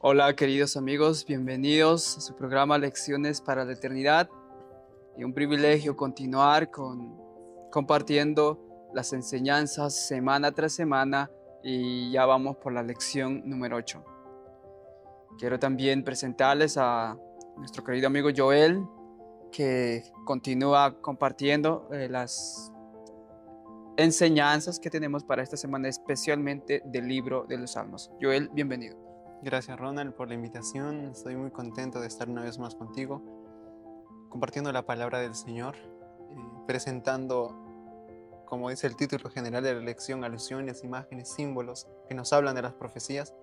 Hola queridos amigos, bienvenidos a su programa Lecciones para la Eternidad y un privilegio continuar compartiendo las enseñanzas semana tras semana y ya vamos por la lección número 8. Quiero también presentarles a nuestro querido amigo Joel, que continúa compartiendo las enseñanzas que tenemos para esta semana, especialmente del libro de los Salmos. Joel, bienvenido. Gracias, Ronald, por la invitación. Estoy muy contento de estar una vez más contigo, compartiendo la palabra del Señor, presentando, como dice el título general de la lección, alusiones, imágenes, símbolos que nos hablan de las profecías.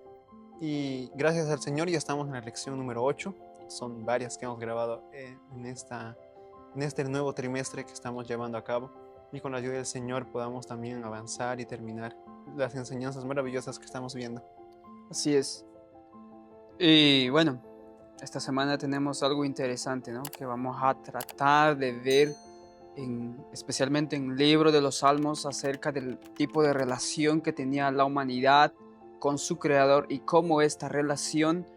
Y gracias al Señor ya estamos en la lección número 8. Son varias que hemos grabado en este nuevo trimestre que estamos llevando a cabo. Y con la ayuda del Señor podamos también avanzar y terminar las enseñanzas maravillosas que estamos viendo. Así es. Y bueno, esta semana tenemos algo interesante, ¿no? Que vamos a tratar de ver, especialmente en el libro de los Salmos, acerca del tipo de relación que tenía la humanidad con su Creador y cómo esta relación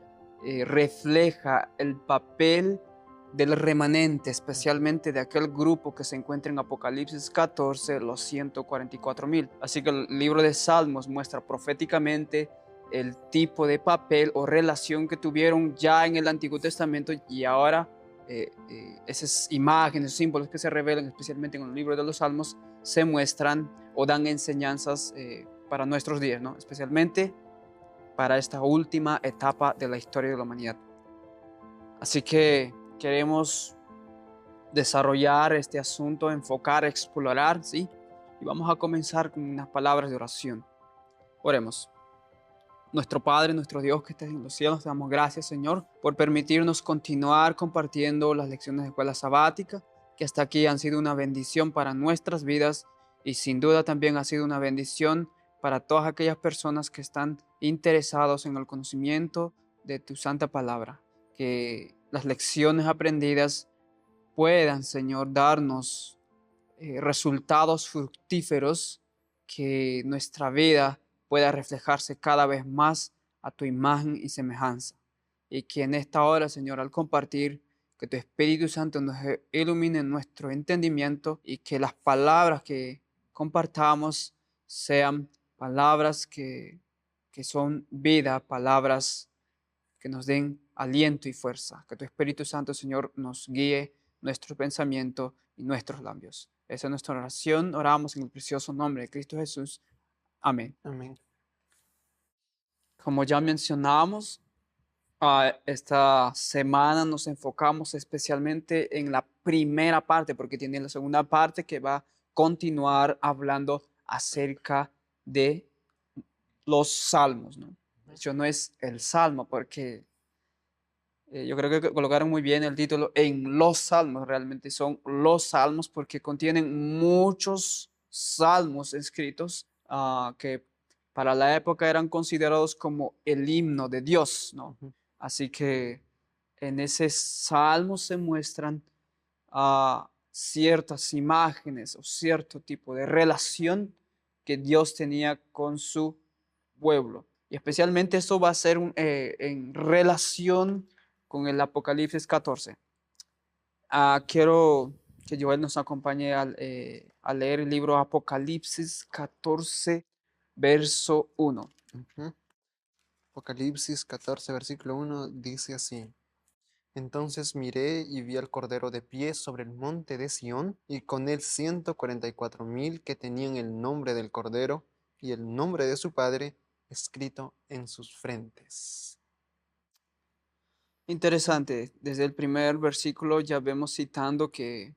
refleja el papel del remanente, especialmente de aquel grupo que se encuentra en Apocalipsis 14, los 144,000. Así que el libro de Salmos muestra proféticamente el tipo de papel o relación que tuvieron ya en el Antiguo Testamento y ahora esas imágenes, símbolos que se revelan especialmente en el libro de los Salmos se muestran o dan enseñanzas para nuestros días, ¿no? Especialmente para esta última etapa de la historia de la humanidad. Así que queremos desarrollar este asunto, enfocar, explorar, ¿sí? Y vamos a comenzar con unas palabras de oración. Oremos. Nuestro Padre, nuestro Dios que estás en los cielos, te damos gracias, Señor, por permitirnos continuar compartiendo las lecciones de escuela sabática, que hasta aquí han sido una bendición para nuestras vidas y sin duda también ha sido una bendición para todas aquellas personas que están interesados en el conocimiento de tu santa palabra. Que las lecciones aprendidas puedan, Señor, darnos resultados fructíferos, que nuestra vida pueda reflejarse cada vez más a tu imagen y semejanza. Y que en esta hora, Señor, al compartir, que tu Espíritu Santo nos ilumine nuestro entendimiento y que las palabras que compartamos sean palabras que son vida, palabras que nos den aliento y fuerza. Que tu Espíritu Santo, Señor, nos guíe nuestro pensamiento y nuestros labios. Esa es nuestra oración. Oramos en el precioso nombre de Cristo Jesús. Amén. Amén. Como ya mencionamos, esta semana nos enfocamos especialmente en la primera parte, porque tiene la segunda parte que va a continuar hablando acerca de los salmos, ¿no? De hecho, no es el salmo, porque yo creo que colocaron muy bien el título en los salmos, realmente son los salmos porque contienen muchos salmos escritos que para la época eran considerados como el himno de Dios, ¿no? Así que en ese salmo se muestran ciertas imágenes o cierto tipo de relación que Dios tenía con su pueblo. Y especialmente eso va a ser en relación con el Apocalipsis 14. Quiero que Joel nos acompañe a leer el libro Apocalipsis 14, verso 1. Apocalipsis 14, versículo 1 dice así: Entonces miré y vi al Cordero de pie sobre el monte de Sión, y con él 144,000 que tenían el nombre del Cordero y el nombre de su Padre escrito en sus frentes. Interesante, desde el primer versículo ya vemos citando que,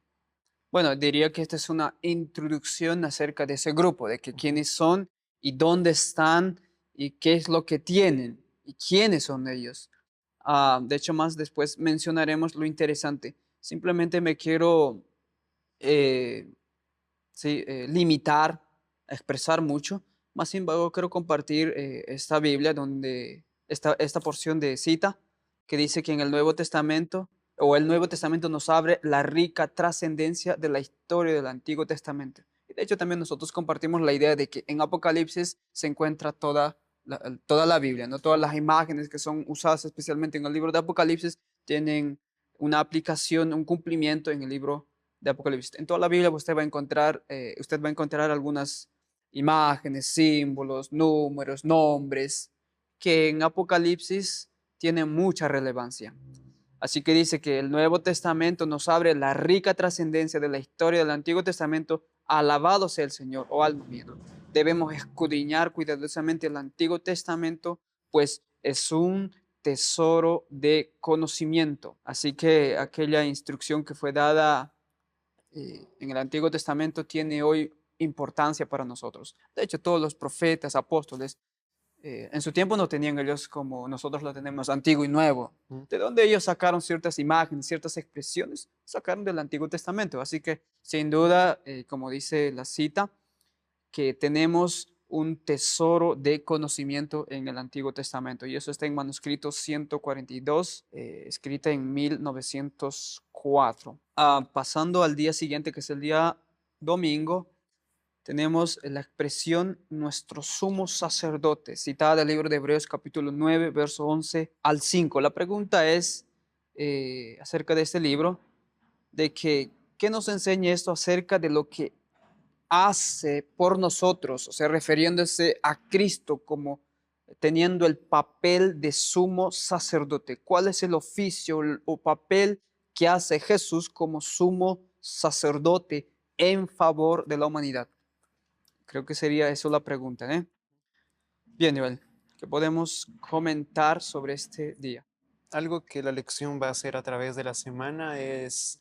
bueno, diría que esta es una introducción acerca de ese grupo, de que quiénes son y dónde están y qué es lo que tienen y quiénes son ellos. De hecho, más después mencionaremos lo interesante. Simplemente me quiero sí, limitar a expresar mucho. Más sin embargo, quiero compartir esta Biblia donde esta porción de cita que dice que en el Nuevo Testamento o el Nuevo Testamento nos abre la rica trascendencia de la historia del Antiguo Testamento. Y de hecho también nosotros compartimos la idea de que en Apocalipsis se encuentra toda toda la Biblia, ¿no? Todas las imágenes que son usadas especialmente en el libro de Apocalipsis tienen una aplicación, un cumplimiento en el libro de Apocalipsis. En toda la Biblia usted va a encontrar algunas imágenes, símbolos, números, nombres, que en Apocalipsis tienen mucha relevancia. Así que dice que el Nuevo Testamento nos abre la rica trascendencia de la historia del Antiguo Testamento. Alabado sea el Señor, oh alma mía. Debemos escudriñar cuidadosamente el Antiguo Testamento, pues es un tesoro de conocimiento. Así que aquella instrucción que fue dada en el Antiguo Testamento tiene hoy importancia para nosotros. De hecho, todos los profetas, apóstoles, en su tiempo no tenían ellos como nosotros lo tenemos, antiguo y nuevo. Mm. ¿De dónde ellos sacaron ciertas imágenes, ciertas expresiones? Sacaron del Antiguo Testamento. Así que, sin duda, como dice la cita, que tenemos un tesoro de conocimiento en el Antiguo Testamento. Y eso está en manuscrito 142, escrita en 1904. Pasando al día siguiente, que es el día domingo, tenemos la expresión nuestro sumo sacerdote, citada del libro de Hebreos capítulo 9, verso 11 al 5. La pregunta es acerca de este libro, de que, ¿qué nos enseña esto acerca de lo que hace por nosotros? O sea, refiriéndose a Cristo como teniendo el papel de sumo sacerdote. ¿Cuál es el oficio o papel que hace Jesús como sumo sacerdote en favor de la humanidad? Creo que sería eso la pregunta, ¿eh? Bien, Joel, ¿qué podemos comentar sobre este día? Algo que la lección va a hacer a través de la semana es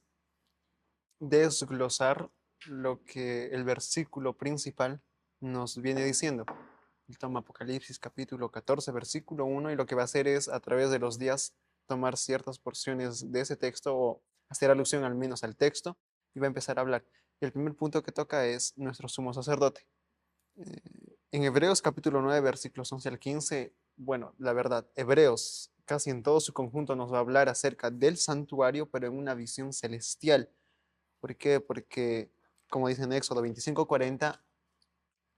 desglosar lo que el versículo principal nos viene diciendo. Toma Apocalipsis capítulo 14, versículo 1, y lo que va a hacer es a través de los días tomar ciertas porciones de ese texto o hacer alusión al menos al texto y va a empezar a hablar. Y el primer punto que toca es nuestro sumo sacerdote. En Hebreos capítulo 9, versículos 11 al 15, bueno, la verdad, Hebreos casi en todo su conjunto nos va a hablar acerca del santuario, pero en una visión celestial. ¿Por qué? Porque, como dice en Éxodo 25:40,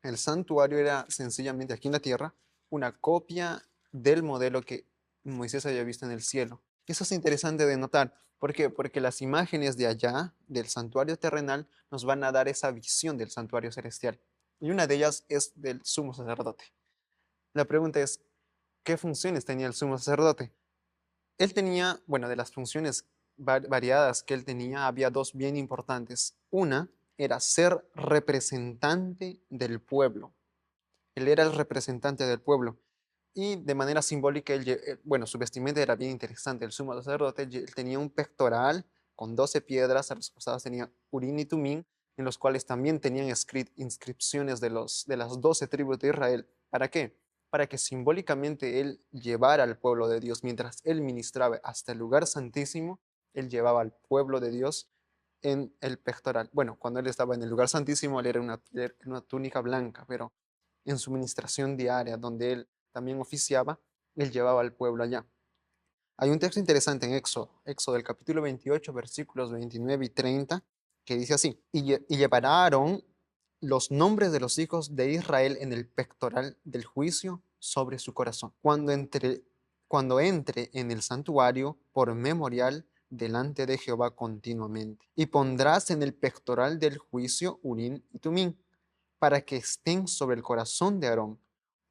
el santuario era sencillamente aquí en la tierra una copia del modelo que Moisés había visto en el cielo. Eso es interesante de notar. ¿Por qué? Porque las imágenes de allá, del santuario terrenal, nos van a dar esa visión del santuario celestial. Y una de ellas es del sumo sacerdote. La pregunta es, ¿qué funciones tenía el sumo sacerdote? Él tenía, bueno, de las funciones variadas que él tenía, había dos bien importantes. Una era ser representante del pueblo. Él era el representante del pueblo. Y de manera simbólica, bueno, su vestimenta era bien interesante. El sumo sacerdote él tenía un pectoral con 12 piedras, a los costados tenía Urín y Tumín, en los cuales también tenían inscripciones de las 12 tribus de Israel. ¿Para qué? Para que simbólicamente él llevara al pueblo de Dios, mientras él ministraba hasta el lugar santísimo, él llevaba al pueblo de Dios en el pectoral. Bueno, cuando él estaba en el lugar santísimo, él era una túnica blanca, pero en su ministración diaria, donde él también oficiaba, él llevaba al pueblo allá. Hay un texto interesante en Éxodo del capítulo 28, versículos 29 y 30, que dice así, y llevará a Aarón los nombres de los hijos de Israel en el pectoral del juicio sobre su corazón, cuando entre en el santuario por memorial delante de Jehová continuamente. Y pondrás en el pectoral del juicio Urín y Tumín, para que estén sobre el corazón de Aarón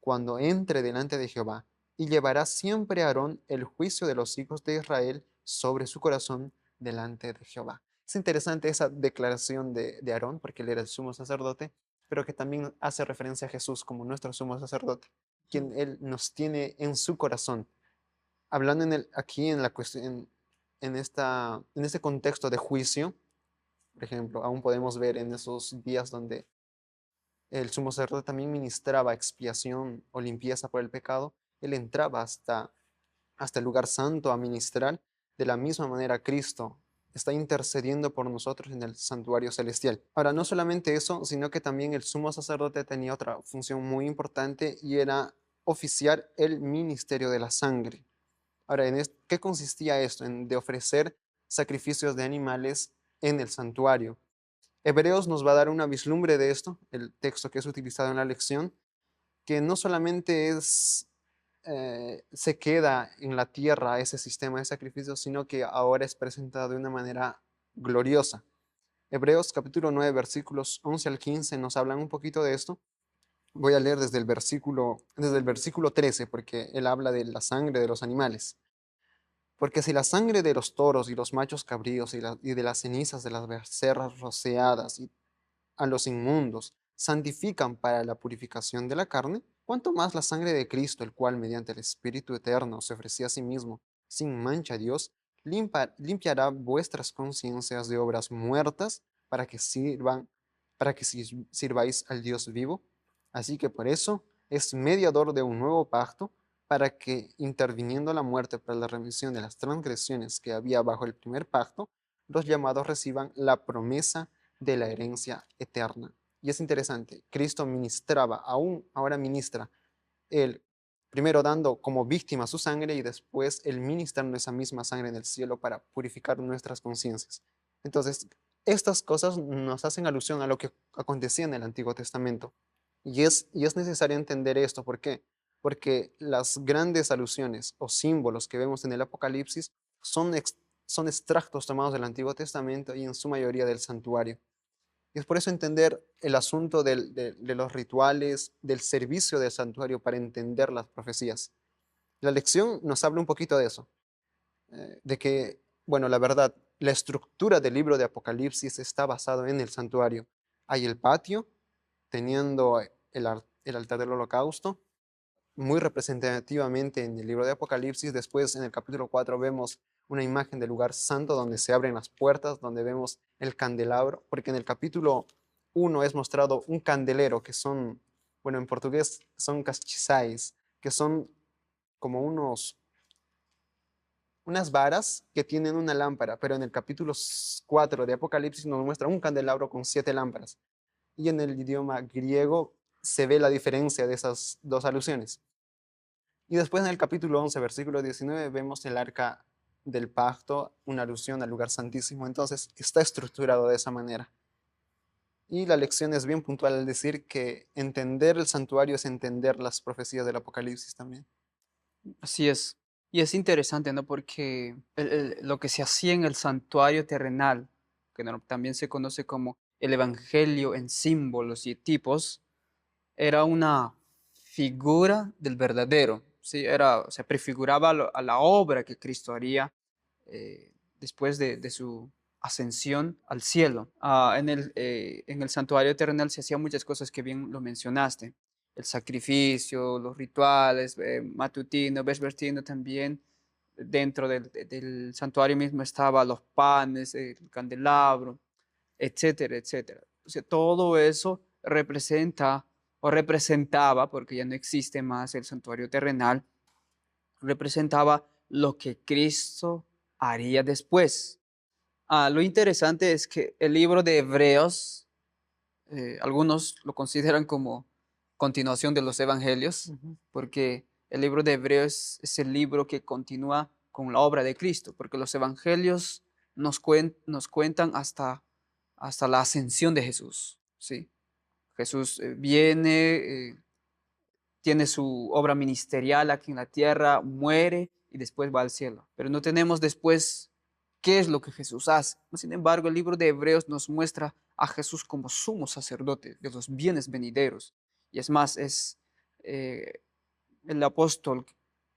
cuando entre delante de Jehová, y llevará siempre a Aarón el juicio de los hijos de Israel sobre su corazón delante de Jehová. Es interesante esa declaración de Aarón, porque él era el sumo sacerdote, pero que también hace referencia a Jesús como nuestro sumo sacerdote, quien él nos tiene en su corazón. Hablando aquí en la cuestión, en este contexto de juicio, por ejemplo, aún podemos ver en esos días donde el sumo sacerdote también ministraba expiación o limpieza por el pecado. Él entraba hasta el lugar santo a ministrar. De la misma manera, Cristo está intercediendo por nosotros en el santuario celestial. Ahora, no solamente eso, sino que también el sumo sacerdote tenía otra función muy importante y era oficiar el ministerio de la sangre. Ahora, ¿qué consistía esto? De ofrecer sacrificios de animales en el santuario. Hebreos nos va a dar una vislumbre de esto, el texto que es utilizado en la lección, que no solamente se queda en la tierra ese sistema de sacrificio, sino que ahora es presentado de una manera gloriosa. Hebreos capítulo 9, versículos 11 al 15 nos hablan un poquito de esto. Voy a leer desde el versículo 13, porque él habla de la sangre de los animales. Porque si la sangre de los toros y los machos cabríos y de las cenizas de las becerras rociadas a los inmundos santifican para la purificación de la carne, cuanto más la sangre de Cristo, el cual mediante el Espíritu eterno se ofrecía a sí mismo sin mancha a Dios, limpiará vuestras conciencias de obras muertas para que sirváis al Dios vivo. Así que por eso es mediador de un nuevo pacto, para que, interviniendo la muerte para la remisión de las transgresiones que había bajo el primer pacto, los llamados reciban la promesa de la herencia eterna. Y es interesante, Cristo ministraba, aún ahora ministra, él primero dando como víctima su sangre y después el ministrando esa misma sangre en el cielo para purificar nuestras conciencias. Entonces, estas cosas nos hacen alusión a lo que acontecía en el Antiguo Testamento. Y es necesario entender esto. ¿Por qué? Porque las grandes alusiones o símbolos que vemos en el Apocalipsis son extractos tomados del Antiguo Testamento y en su mayoría del santuario. Y es por eso entender el asunto de los rituales, del servicio del santuario para entender las profecías. La lección nos habla un poquito de eso, de que, bueno, la verdad, la estructura del libro de Apocalipsis está basado en el santuario. Hay el patio, teniendo el altar del holocausto, muy representativamente en el libro de Apocalipsis. Después, en el capítulo 4, vemos una imagen del lugar santo donde se abren las puertas, donde vemos el candelabro, porque en el capítulo 1 es mostrado un candelero que son, bueno, en portugués son castiçais, que son como unas varas que tienen una lámpara, pero en el capítulo 4 de Apocalipsis nos muestra un candelabro con 7 lámparas. Y en el idioma griego se ve la diferencia de esas dos alusiones. Y después en el capítulo 11, versículo 19, vemos el arca del pacto, una alusión al lugar santísimo. Entonces está estructurado de esa manera. Y la lección es bien puntual al decir que entender el santuario es entender las profecías del Apocalipsis también. Así es. Y es interesante, ¿no? Porque lo que se hacía en el santuario terrenal, que también se conoce como el evangelio en símbolos y tipos, era una figura del verdadero, ¿sí? Se prefiguraba a la obra que Cristo haría después de su ascensión al cielo. En el santuario terrenal se hacían muchas cosas que bien lo mencionaste. El sacrificio, los rituales, matutino, vespertino también. Dentro del santuario mismo estaban los panes, el candelabro, etcétera, etcétera. O sea, todo eso representa o representaba, porque ya no existe más el santuario terrenal, representaba lo que Cristo haría después. Lo interesante es que el libro de Hebreos, algunos lo consideran como continuación de los evangelios, Ujú. porque el libro de Hebreos es el libro que continúa con la obra de Cristo, porque los evangelios nos cuentan hasta la ascensión de Jesús, ¿sí? Jesús viene, tiene su obra ministerial aquí en la tierra, muere y después va al cielo. Pero no tenemos después qué es lo que Jesús hace. Sin embargo, el libro de Hebreos nos muestra a Jesús como sumo sacerdote de los bienes venideros. Y es más, es el apóstol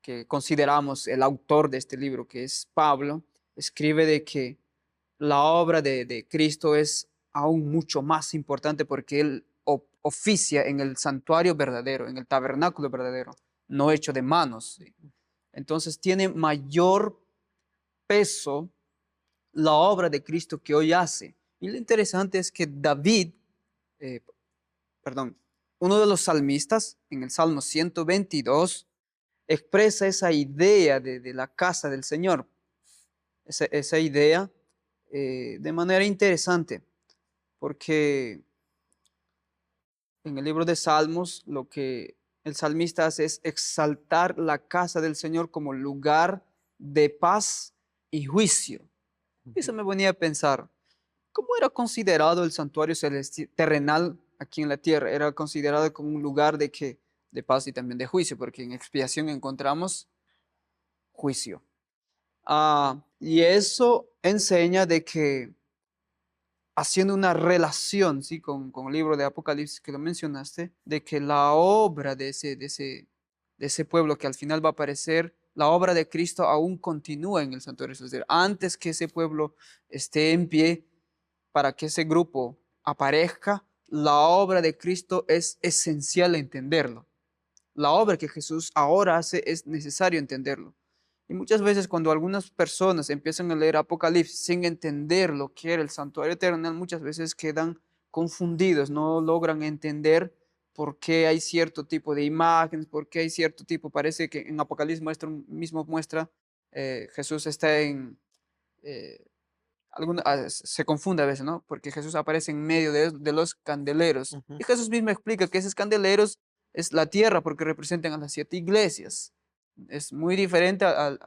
que consideramos el autor de este libro, que es Pablo, escribe de que la obra de Cristo es aún mucho más importante porque Él oficia en el santuario verdadero, en el tabernáculo verdadero, no hecho de manos. ¿Sí? Entonces tiene mayor peso la obra de Cristo que hoy hace. Y lo interesante es que David, eh, perdón, uno de los salmistas, en el Salmo 122, expresa esa idea de la casa del Señor, esa idea de manera interesante, porque en el libro de Salmos lo que el salmista hace es exaltar la casa del Señor como lugar de paz y juicio. Eso me ponía a pensar, ¿cómo era considerado el santuario terrenal aquí en la tierra? ¿Era considerado como un lugar de que de paz y también de juicio, porque en expiación encontramos juicio. Y eso enseña de que haciendo una relación, ¿sí? Con el libro de Apocalipsis que lo mencionaste, de que la obra de ese pueblo que al final va a aparecer, la obra de Cristo aún continúa en el santuario. Es decir, antes que ese pueblo esté en pie, para que ese grupo aparezca, la obra de Cristo es esencial entenderlo. La obra que Jesús ahora hace es necesario entenderlo. Y muchas veces cuando algunas personas empiezan a leer Apocalipsis sin entender lo que era el santuario eterno, muchas veces quedan confundidos, no logran entender por qué hay cierto tipo de imágenes, por qué hay cierto tipo, parece que en Apocalipsis mismo muestra, Jesús está en, eh, se confunde a veces, ¿no? Porque Jesús aparece en medio de los candeleros. Ujú. Y Jesús mismo explica que esos candeleros es la tierra porque representan a las 7 iglesias. Es muy diferente al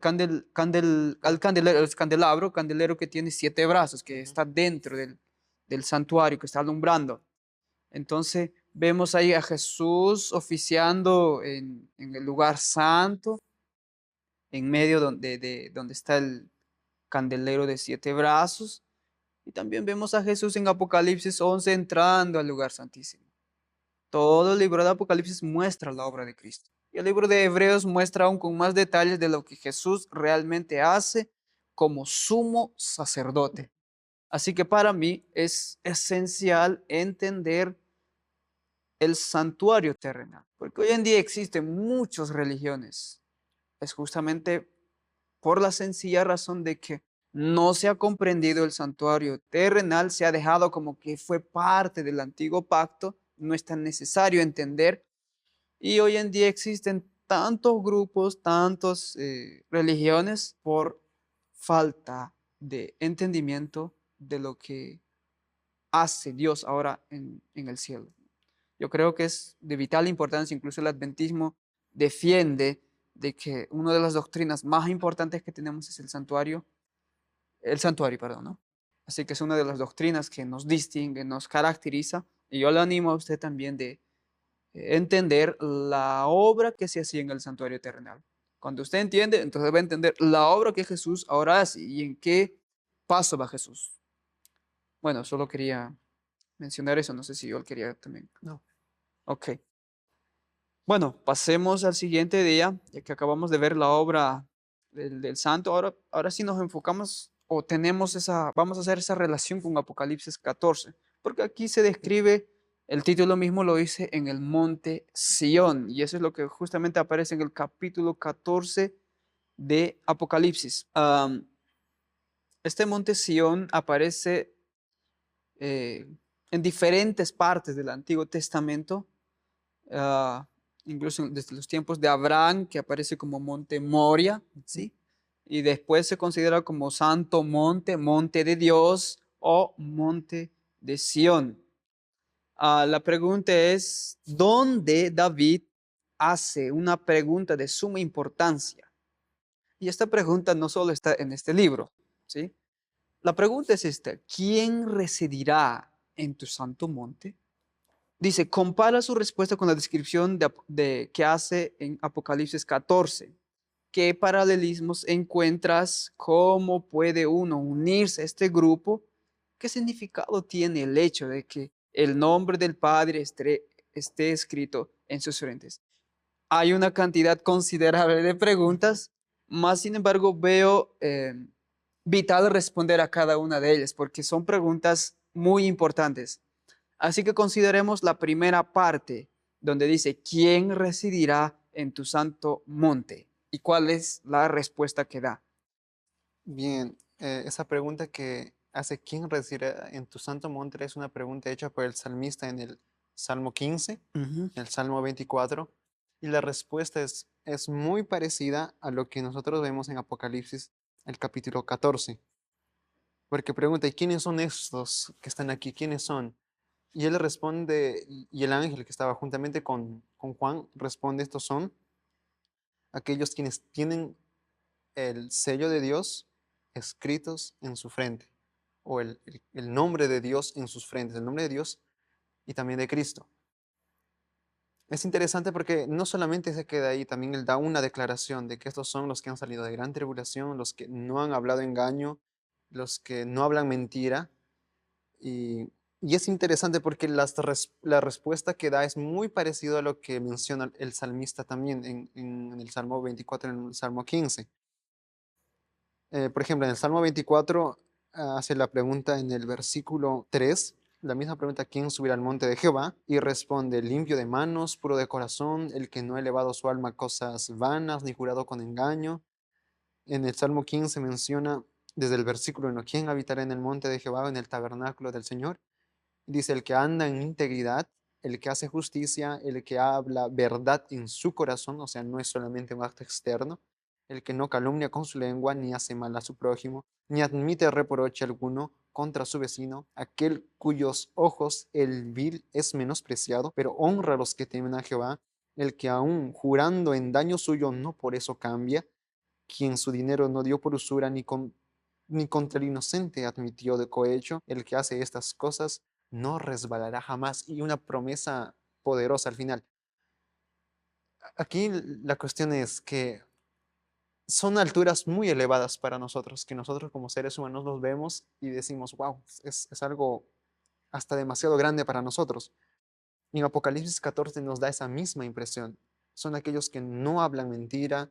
candelero, candelero que tiene 7 brazos, que Ujú. está dentro del santuario, que está alumbrando. Entonces vemos ahí a Jesús oficiando en el lugar santo, en medio donde está el candelero de 7 brazos. Y también vemos a Jesús en Apocalipsis 11 entrando al lugar santísimo. Todo el libro de Apocalipsis muestra la obra de Cristo. Y el libro de Hebreos muestra aún con más detalles de lo que Jesús realmente hace como sumo sacerdote. Así que para mí es esencial entender el santuario terrenal, porque hoy en día existen muchas religiones. Es justamente por la sencilla razón de que no se ha comprendido el santuario terrenal, se ha dejado como que fue parte del antiguo pacto, no es tan necesario entender. Y hoy en día existen tantos grupos, tantas religiones por falta de entendimiento de lo que hace Dios ahora en el cielo. Yo creo que es de vital importancia, incluso el adventismo defiende de que una de las doctrinas más importantes que tenemos es el santuario, perdón, ¿no? Así que es una de las doctrinas que nos distingue, nos caracteriza, y yo le animo a usted también de entender la obra que se hacía en el santuario terrenal. Cuando usted entiende, entonces va a entender la obra que Jesús ahora hace y en qué paso va Jesús. Bueno, solo quería mencionar eso, no sé si yo quería también. No. Ok. Bueno, pasemos al siguiente día, ya que acabamos de ver la obra del santo. Ahora sí nos enfocamos o tenemos vamos a hacer esa relación con Apocalipsis 14, porque aquí se describe, el título mismo lo dice, en el monte Sión, y eso es lo que justamente aparece en el capítulo 14 de Apocalipsis. Este monte Sión aparece eh, en diferentes partes del Antiguo Testamento. ah, Incluso desde los tiempos de Abraham, que aparece como monte Moria, ¿sí? Y después se considera como santo monte, monte de Dios o monte de Sión. La pregunta es, ¿dónde David hace una pregunta de suma importancia? Y esta pregunta no solo está en este libro, ¿sí? La pregunta es esta: ¿quién residirá en tu santo monte? Dice, compara su respuesta con la descripción que hace en Apocalipsis 14. ¿Qué paralelismos encuentras? ¿Cómo puede uno unirse a este grupo? ¿Qué significado tiene el hecho de que el nombre del Padre esté escrito en sus frentes? Hay una cantidad considerable de preguntas, más sin embargo veo vital responder a cada una de ellas porque son preguntas muy importantes. Así que consideremos la primera parte donde dice, ¿quién residirá en tu santo monte? ¿Y cuál es la respuesta que da? Bien, esa pregunta que hace quién residirá en tu santo monte es una pregunta hecha por el salmista en el Salmo 15, Ujú. el Salmo 24, y la respuesta es muy parecida a lo que nosotros vemos en Apocalipsis, el capítulo 14, porque pregunta, ¿y quiénes son estos que están aquí? ¿Quiénes son? Y él responde, y el ángel que estaba juntamente con Juan responde, estos son aquellos quienes tienen el sello de Dios escritos en su frente, o el nombre de Dios en sus frentes, el nombre de Dios y también de Cristo. Es interesante porque no solamente se queda ahí, también él da una declaración de que estos son los que han salido de gran tribulación, los que no han hablado engaño, los que no hablan mentira. Y, y es interesante porque la respuesta que da es muy parecido a lo que menciona el salmista también en el Salmo 24 y en el Salmo 15. Por ejemplo, en el Salmo 24 hace la pregunta en el versículo 3, la misma pregunta: ¿quién subirá al monte de Jehová? Y responde: limpio de manos, puro de corazón, el que no ha elevado su alma a cosas vanas, ni jurado con engaño. En el Salmo 15 menciona desde el versículo 1: ¿quién habitará en el monte de Jehová, en el tabernáculo del Señor? Dice: el que anda en integridad, el que hace justicia, el que habla verdad en su corazón, o sea, no es solamente un acto externo, el que no calumnia con su lengua, ni hace mal a su prójimo, ni admite reproche alguno contra su vecino, aquel cuyos ojos el vil es menospreciado, pero honra a los que temen a Jehová, el que aun jurando en daño suyo no por eso cambia, quien su dinero no dio por usura, ni contra el inocente admitió de cohecho, el que hace estas cosas no resbalará jamás. Y una promesa poderosa al final. Aquí la cuestión es que son alturas muy elevadas para nosotros, que nosotros como seres humanos los vemos y decimos: wow, es algo hasta demasiado grande para nosotros. Y en Apocalipsis 14 nos da esa misma impresión. Son aquellos que no hablan mentira,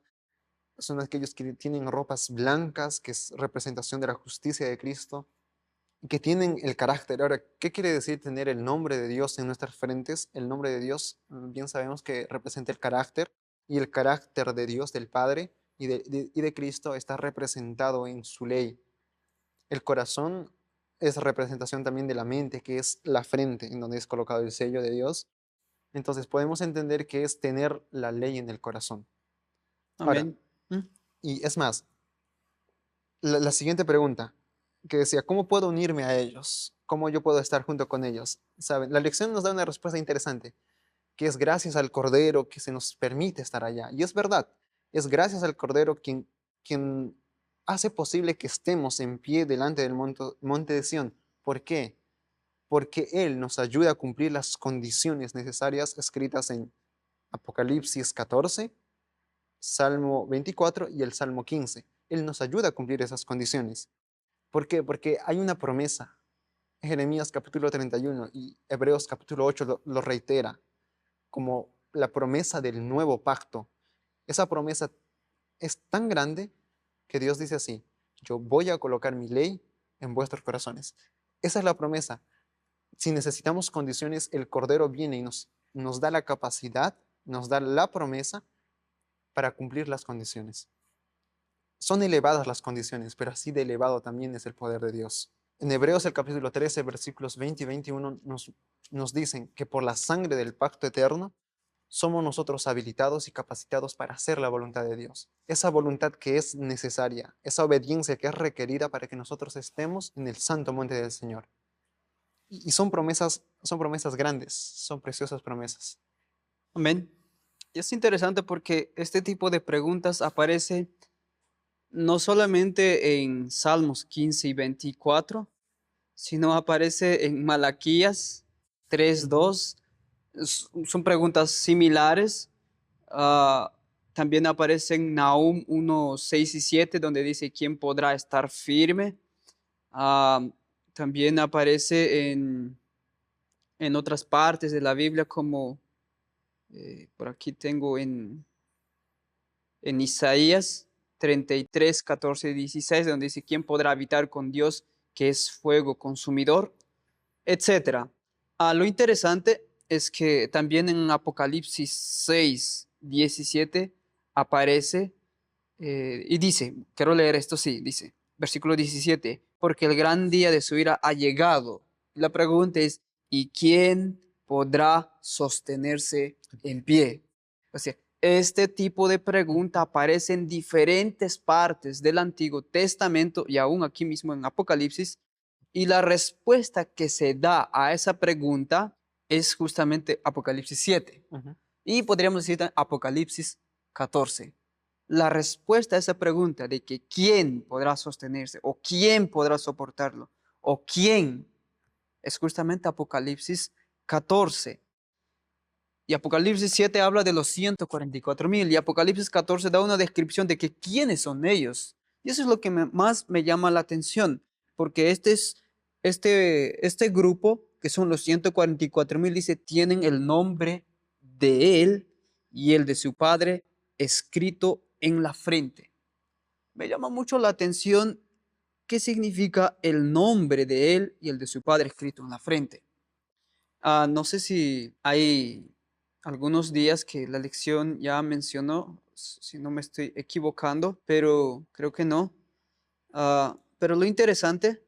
son aquellos que tienen ropas blancas, que es representación de la justicia de Cristo, y que tienen el carácter. Ahora, ¿qué quiere decir tener el nombre de Dios en nuestras frentes? El nombre de Dios, bien sabemos que representa el carácter, y el carácter de Dios, del Padre y de Cristo, está representado en su ley. El corazón es representación también de la mente, que es la frente, en donde es colocado el sello de Dios. Entonces podemos entender que es tener la ley en el corazón. Ahora, Amén. ¿Mm? y es más, la siguiente pregunta, que decía: ¿cómo puedo unirme a ellos? ¿Cómo yo puedo estar junto con ellos? ¿Saben? La lección nos da una respuesta interesante, que es gracias al Cordero que se nos permite estar allá. Y es verdad, es gracias al Cordero quien hace posible que estemos en pie delante del monte de Sión. ¿Por qué? Porque Él nos ayuda a cumplir las condiciones necesarias escritas en Apocalipsis 14, Salmo 24 y el Salmo 15. Él nos ayuda a cumplir esas condiciones. ¿Por qué? Porque hay una promesa. Jeremías capítulo 31 y Hebreos capítulo 8 lo reitera como la promesa del nuevo pacto. Esa promesa es tan grande que Dios dice así: yo voy a colocar mi ley en vuestros corazones. Esa es la promesa. Si necesitamos condiciones, el Cordero viene y nos da la capacidad, nos da la promesa para cumplir las condiciones. Son elevadas las condiciones, pero así de elevado también es el poder de Dios. En Hebreos el capítulo 13, versículos 20 y 21 nos dicen que por la sangre del pacto eterno somos nosotros habilitados y capacitados para hacer la voluntad de Dios. Esa voluntad que es necesaria, esa obediencia que es requerida para que nosotros estemos en el santo monte del Señor. Y son promesas grandes, son preciosas promesas. Amén. Y es interesante porque este tipo de preguntas aparece no solamente en Salmos 15 y 24, sino aparece en Malaquías 3:2. Son preguntas similares. Ah, también aparece en Nahum 1:6 y 7, donde dice: ¿quién podrá estar firme? Ah, también aparece en otras partes de la Biblia, como por aquí tengo en Isaías 33:14 y 16, donde dice: ¿quién podrá habitar con Dios, que es fuego consumidor? Etcétera. Lo interesante es que también en Apocalipsis 6:17 aparece y dice, quiero leer esto, sí, dice, versículo 17: porque el gran día de su ira ha llegado. La pregunta es: ¿y quién podrá sostenerse en pie? O sea, este tipo de pregunta aparece en diferentes partes del Antiguo Testamento y aún aquí mismo en Apocalipsis, y la respuesta que se da a esa pregunta es justamente Apocalipsis 7. Ujú. Y podríamos decir Apocalipsis 14. La respuesta a esa pregunta de que quién podrá sostenerse o quién podrá soportarlo o quién es justamente Apocalipsis 14. Y Apocalipsis 7 habla de los 144,000. Y Apocalipsis 14 da una descripción de que quiénes son ellos. Y eso es lo que más me llama la atención. Porque este grupo, que son los 144,000, dice, tienen el nombre de él y el de su padre escrito en la frente. Me llama mucho la atención qué significa el nombre de él y el de su padre escrito en la frente. No sé si hay algunos días que la lección ya mencionó, si no me estoy equivocando, pero creo que no. Pero lo interesante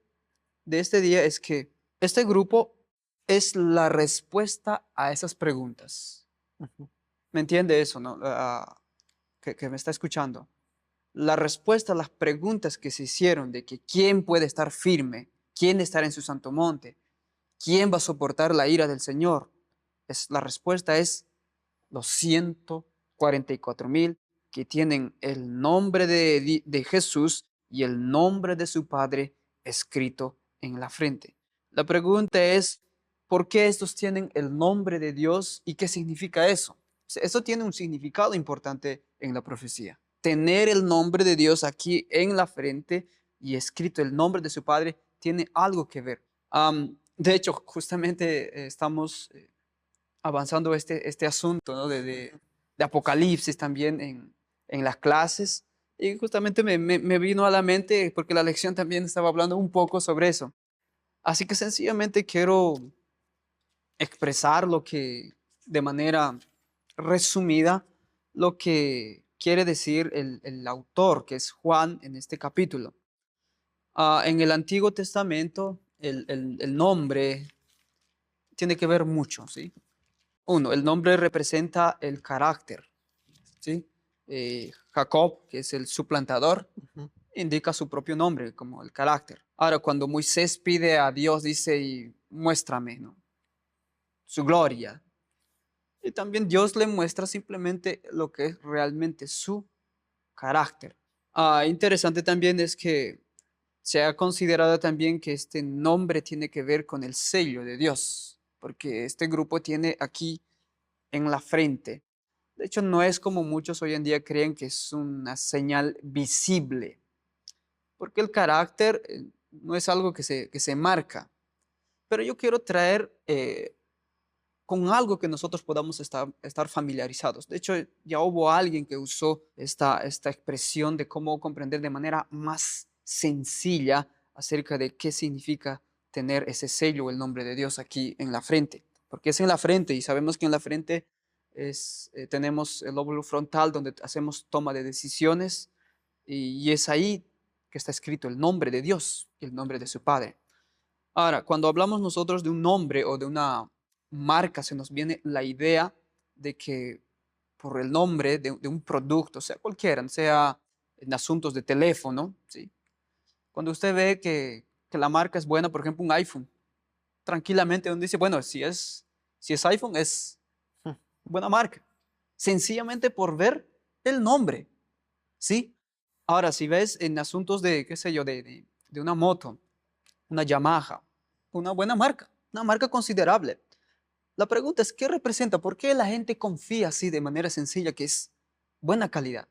de este día es que este grupo es la respuesta a esas preguntas. Ujú. ¿Me entiende eso, no? Que me está escuchando. La respuesta a las preguntas que se hicieron de que quién puede estar firme, quién estará en su santo monte, quién va a soportar la ira del Señor. La respuesta es los 144,000 que tienen el nombre de Jesús y el nombre de su Padre escrito en la frente. La pregunta es, ¿por qué estos tienen el nombre de Dios y qué significa eso? Eso tiene un significado importante en la profecía. Tener el nombre de Dios aquí en la frente y escrito el nombre de su Padre tiene algo que ver. De hecho, justamente estamos avanzando este asunto, ¿no? de Apocalipsis también en las clases. Y justamente me vino a la mente porque la lección también estaba hablando un poco sobre eso. Así que sencillamente quiero expresar lo que, de manera resumida, lo que quiere decir el autor, que es Juan, en este capítulo. En el Antiguo Testamento, el nombre tiene que ver mucho, ¿sí? Uno, el nombre representa el carácter, ¿sí? Jacob, que es el suplantador, Ujú. indica su propio nombre como el carácter. Ahora, cuando Moisés pide a Dios, dice, y muéstrame, ¿no? Su gloria. Y también Dios le muestra simplemente lo que es realmente su carácter. Interesante también es que se ha considerado también que este nombre tiene que ver con el sello de Dios, porque este grupo tiene aquí en la frente. De hecho, no es como muchos hoy en día creen que es una señal visible, porque el carácter no es algo que se marca. Pero yo quiero traer con algo que nosotros podamos estar familiarizados. De hecho, ya hubo alguien que usó esta expresión de cómo comprender de manera más sencilla acerca de qué significa tener ese sello, el nombre de Dios aquí en la frente. Porque es en la frente y sabemos que en la frente tenemos el lóbulo frontal donde hacemos toma de decisiones y es ahí que está escrito el nombre de Dios y el nombre de su Padre. Ahora, cuando hablamos nosotros de un nombre o de una marca, se nos viene la idea de que por el nombre de un producto, sea cualquiera, sea en asuntos de teléfono, ¿sí? Cuando usted ve que la marca es buena, por ejemplo, un iPhone, tranquilamente uno dice, bueno, si es iPhone, es buena marca. Sencillamente por ver el nombre, ¿sí? Ahora, si ves en asuntos de, qué sé yo, de una moto, una Yamaha, una buena marca, una marca considerable. La pregunta es, ¿qué representa? ¿Por qué la gente confía así de manera sencilla que es buena calidad?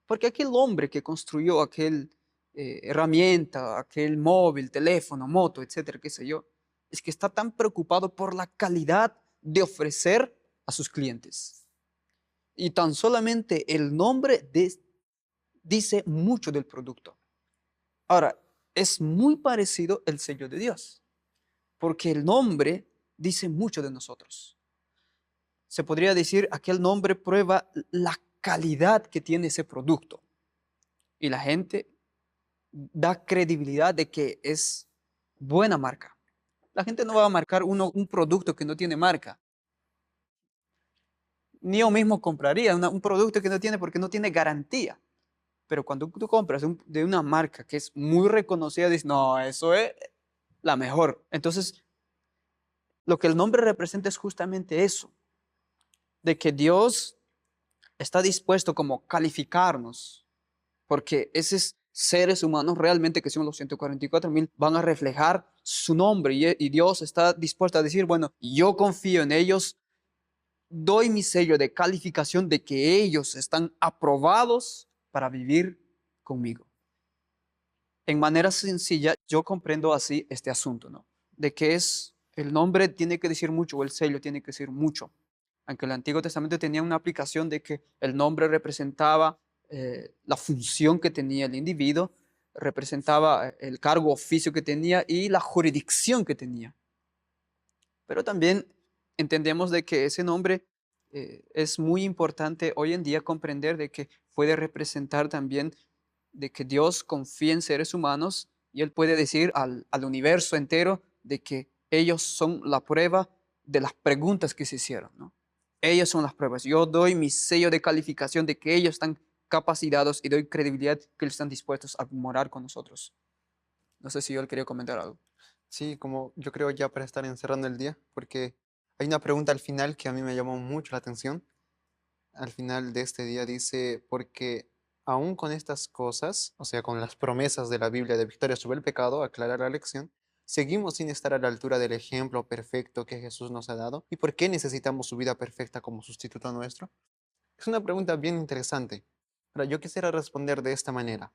Porque aquel hombre que construyó aquel herramienta, aquel móvil, teléfono, moto, etcétera, qué sé yo, es que está tan preocupado por la calidad de ofrecer a sus clientes. Y tan solamente el nombre dice mucho del producto. Ahora, es muy parecido el sello de Dios, porque el nombre dice mucho de nosotros. Se podría decir, aquel nombre prueba la calidad que tiene ese producto. Y la gente da credibilidad de que es buena marca. La gente no va a marcar un producto que no tiene marca. Ni yo mismo compraría un producto que no tiene porque no tiene garantía. Pero cuando tú compras de una marca que es muy reconocida, dices, no, eso es la mejor. Entonces, lo que el nombre representa es justamente eso, de que Dios está dispuesto como calificarnos, porque esos seres humanos realmente que son los 144,000 van a reflejar su nombre y Dios está dispuesto a decir, bueno, yo confío en ellos doy mi sello de calificación de que ellos están aprobados para vivir conmigo. En manera sencilla, yo comprendo así este asunto, ¿no? De que el nombre tiene que decir mucho, o el sello tiene que decir mucho. Aunque el Antiguo Testamento tenía una aplicación de que el nombre representaba la función que tenía el individuo, representaba el cargo, oficio que tenía y la jurisdicción que tenía. Pero también entendemos de que ese nombre es muy importante hoy en día comprender de que puede representar también de que Dios confía en seres humanos y Él puede decir al universo entero de que ellos son la prueba de las preguntas que se hicieron, ¿no? Ellos son las pruebas. Yo doy mi sello de calificación de que ellos están capacitados y doy credibilidad que ellos están dispuestos a morar con nosotros. No sé si yo le quería comentar algo. Sí, como yo creo ya para estar encerrando el día, porque hay una pregunta al final que a mí me llamó mucho la atención. Al final de este día dice, porque aún con estas cosas, o sea, con las promesas de la Biblia de victoria sobre el pecado, aclara la lección, seguimos sin estar a la altura del ejemplo perfecto que Jesús nos ha dado. ¿Y por qué necesitamos su vida perfecta como sustituto nuestro? Es una pregunta bien interesante. Ahora, yo quisiera responder de esta manera.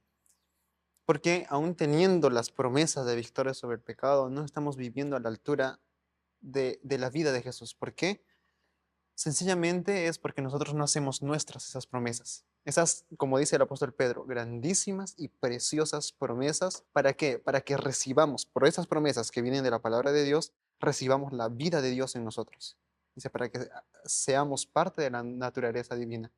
Porque aún teniendo las promesas de victoria sobre el pecado, no estamos viviendo a la altura de la vida de Jesús. ¿Por qué? Sencillamente es porque nosotros no hacemos nuestras esas promesas. Esas, como dice el apóstol Pedro, grandísimas y preciosas promesas. ¿Para qué? Para que recibamos, por esas promesas que vienen de la palabra de Dios, recibamos la vida de Dios en nosotros. Dice, para que seamos parte de la naturaleza divina.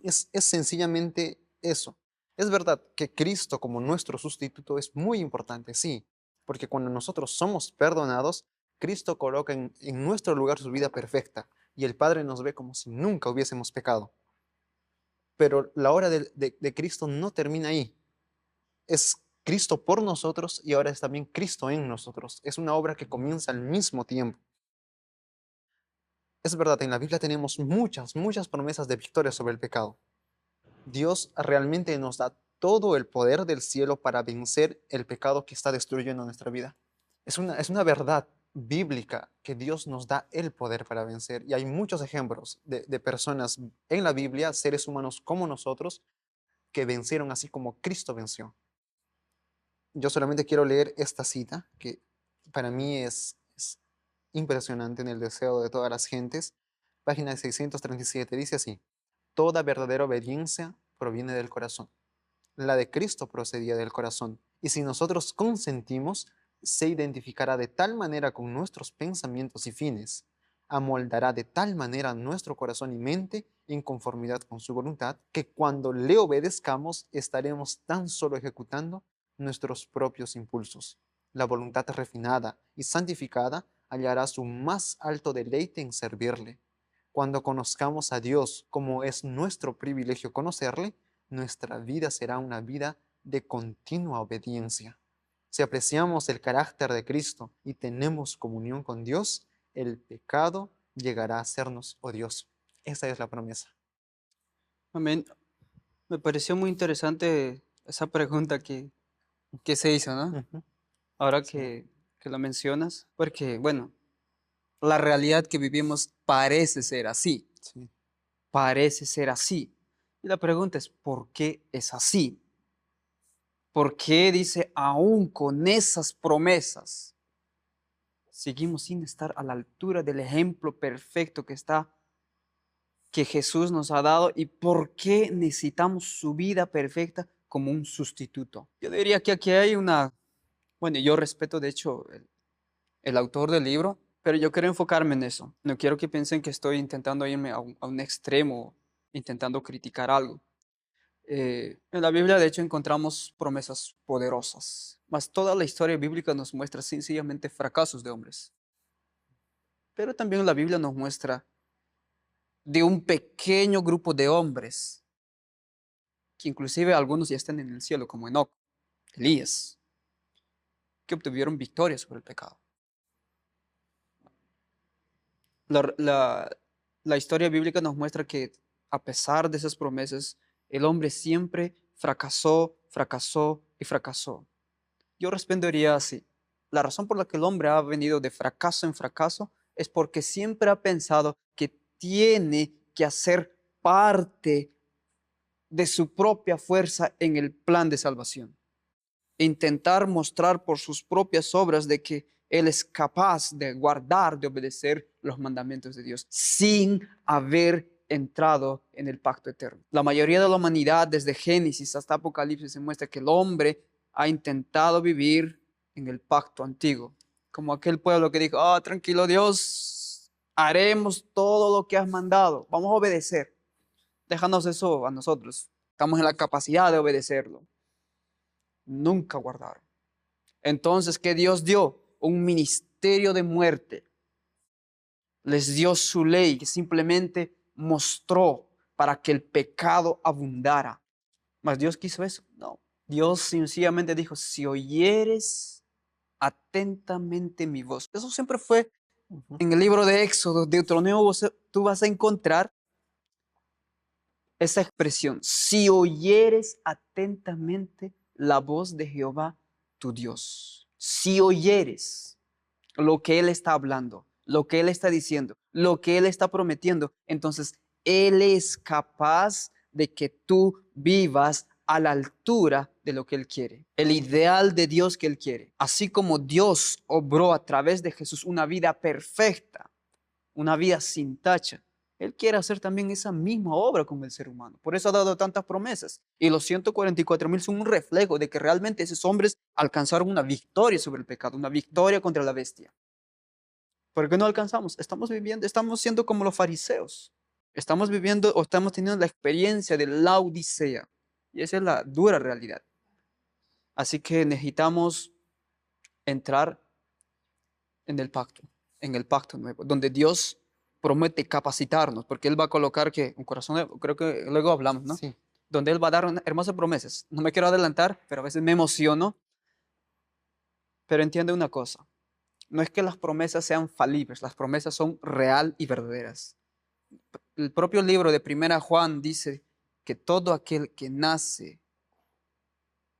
Es sencillamente eso. Es verdad que Cristo como nuestro sustituto es muy importante, sí, porque cuando nosotros somos perdonados, Cristo coloca en nuestro lugar su vida perfecta y el Padre nos ve como si nunca hubiésemos pecado. Pero la obra de Cristo no termina ahí. Es Cristo por nosotros y ahora es también Cristo en nosotros. Es una obra que comienza al mismo tiempo. Es verdad, en la Biblia tenemos muchas, muchas promesas de victoria sobre el pecado. Dios realmente nos da todo el poder del cielo para vencer el pecado que está destruyendo nuestra vida. Es una verdad bíblica que Dios nos da el poder para vencer. Y hay muchos ejemplos de personas en la Biblia, seres humanos como nosotros, que vencieron así como Cristo venció. Yo solamente quiero leer esta cita, que para mí es impresionante en el deseo de todas las gentes. Página 637 dice así: toda verdadera obediencia proviene del corazón. La de Cristo procedía del corazón. Y si nosotros consentimos, se identificará de tal manera con nuestros pensamientos y fines, amoldará de tal manera nuestro corazón y mente en conformidad con su voluntad, que cuando le obedezcamos estaremos tan solo ejecutando nuestros propios impulsos. La voluntad refinada y santificada hallará su más alto deleite en servirle. Cuando conozcamos a Dios como es nuestro privilegio conocerle, nuestra vida será una vida de continua obediencia. Si apreciamos el carácter de Cristo y tenemos comunión con Dios, el pecado llegará a sernos odioso. Esa es la promesa. Amén. Me pareció muy interesante esa pregunta que se hizo, ¿no? Ujú. Ahora Sí, que lo mencionas, porque, bueno, la realidad que vivimos parece ser así, sí. parece ser así. Y la pregunta es, ¿por qué es así? ¿Por qué dice, aún con esas promesas, seguimos sin estar a la altura del ejemplo perfecto que Jesús nos ha dado y por qué necesitamos su vida perfecta como un sustituto? Yo diría que aquí hay bueno, yo respeto de hecho el autor del libro, pero yo quiero enfocarme en eso. No quiero que piensen que estoy intentando irme a un extremo, intentando criticar algo. En la Biblia, de hecho, encontramos promesas poderosas, mas toda la historia bíblica nos muestra sencillamente fracasos de hombres. Pero también la Biblia nos muestra de un pequeño grupo de hombres, que inclusive algunos ya están en el cielo, como Enoc, Elías, que obtuvieron victoria sobre el pecado. La, la- la historia bíblica nos muestra que a pesar de esas promesas, el hombre siempre fracasó, fracasó y fracasó. Yo respondería así. La razón por la que el hombre ha venido de fracaso en fracaso es porque siempre ha pensado que tiene que hacer parte de su propia fuerza en el plan de salvación. Intentar mostrar por sus propias obras de que Él es capaz de guardar, de obedecer los mandamientos de Dios sin haber entrado en el pacto eterno. La mayoría de la humanidad, desde Génesis hasta Apocalipsis, se muestra que el hombre ha intentado vivir en el pacto antiguo, como aquel pueblo que dijo, tranquilo Dios, haremos todo lo que has mandado, vamos a obedecer, déjanos eso a nosotros, estamos en la capacidad de obedecerlo. Nunca guardaron. Entonces, ¿qué Dios dio? Un ministerio de muerte. Les dio su ley que simplemente mostró para que el pecado abundara. ¿Mas Dios quiso eso? No. Dios sencillamente dijo, si oyeres atentamente mi voz. Eso siempre fue en el libro de Éxodo, Deuteronomio, tú vas a encontrar esa expresión. Si oyeres atentamente la voz de Jehová, tu Dios. Si oyeres lo que Él está hablando, lo que Él está diciendo, lo que Él está prometiendo, entonces Él es capaz de que tú vivas a la altura de lo que Él quiere, el ideal de Dios que Él quiere. Así como Dios obró a través de Jesús una vida perfecta, una vida sin tacha, Él quiere hacer también esa misma obra con el ser humano. Por eso ha dado tantas promesas. Y los 144,000 son un reflejo de que realmente esos hombres alcanzaron una victoria sobre el pecado, una victoria contra la bestia. ¿Por qué no alcanzamos? Estamos siendo como los fariseos. Estamos viviendo o estamos teniendo la experiencia de la Odisea. Y esa es la dura realidad. Así que necesitamos entrar en el pacto nuevo, donde Dios promete capacitarnos, porque Él va a colocar que un corazón nuevo, creo que luego hablamos, ¿no? Sí. Donde Él va a dar hermosas promesas. No me quiero adelantar, pero a veces me emociono. Pero entiende una cosa, no es que las promesas sean falibles, las promesas son real y verdaderas. El propio libro de Primera Juan dice que todo aquel que nace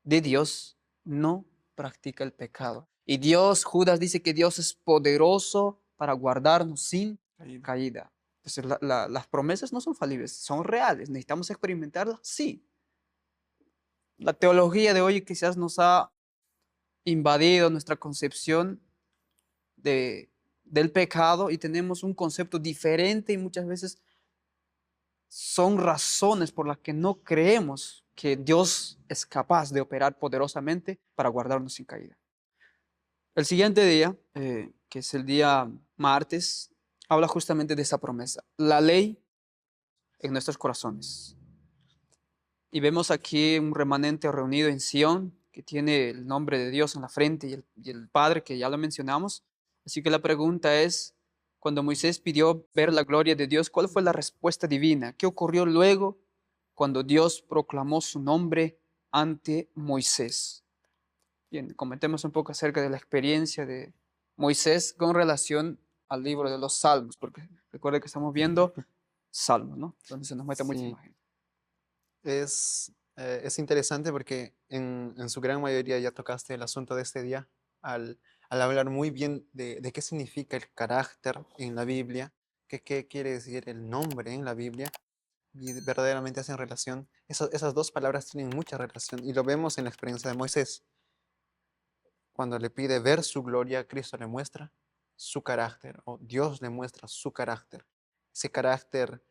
de Dios no practica el pecado. Y Dios, Judas dice que Dios es poderoso para guardarnos sin caída. Entonces las promesas no son falibles, son reales. ¿Necesitamos experimentarlas? Sí. La teología de hoy quizás nos ha invadido nuestra concepción del pecado y tenemos un concepto diferente y muchas veces son razones por las que no creemos que Dios es capaz de operar poderosamente para guardarnos sin caída. El siguiente día, que es el día martes, habla justamente de esa promesa, la ley en nuestros corazones. Y vemos aquí un remanente reunido en Sión, que tiene el nombre de Dios en la frente y el Padre, que ya lo mencionamos. Así que la pregunta es, cuando Moisés pidió ver la gloria de Dios, ¿cuál fue la respuesta divina? ¿Qué ocurrió luego cuando Dios proclamó su nombre ante Moisés? Bien, comentemos un poco acerca de la experiencia de Moisés con relación al libro de los Salmos, porque recuerde que estamos viendo Salmos, ¿no? Donde se nos muestra mucha Sí. imagen. Es interesante porque en su gran mayoría ya tocaste el asunto de este día al hablar muy bien de qué significa el carácter en la Biblia, qué quiere decir el nombre en la Biblia, y verdaderamente hacen relación. Esas dos palabras tienen mucha relación y lo vemos en la experiencia de Moisés. Cuando le pide ver su gloria, Cristo le muestra su carácter, o Dios le muestra su carácter. Ese carácter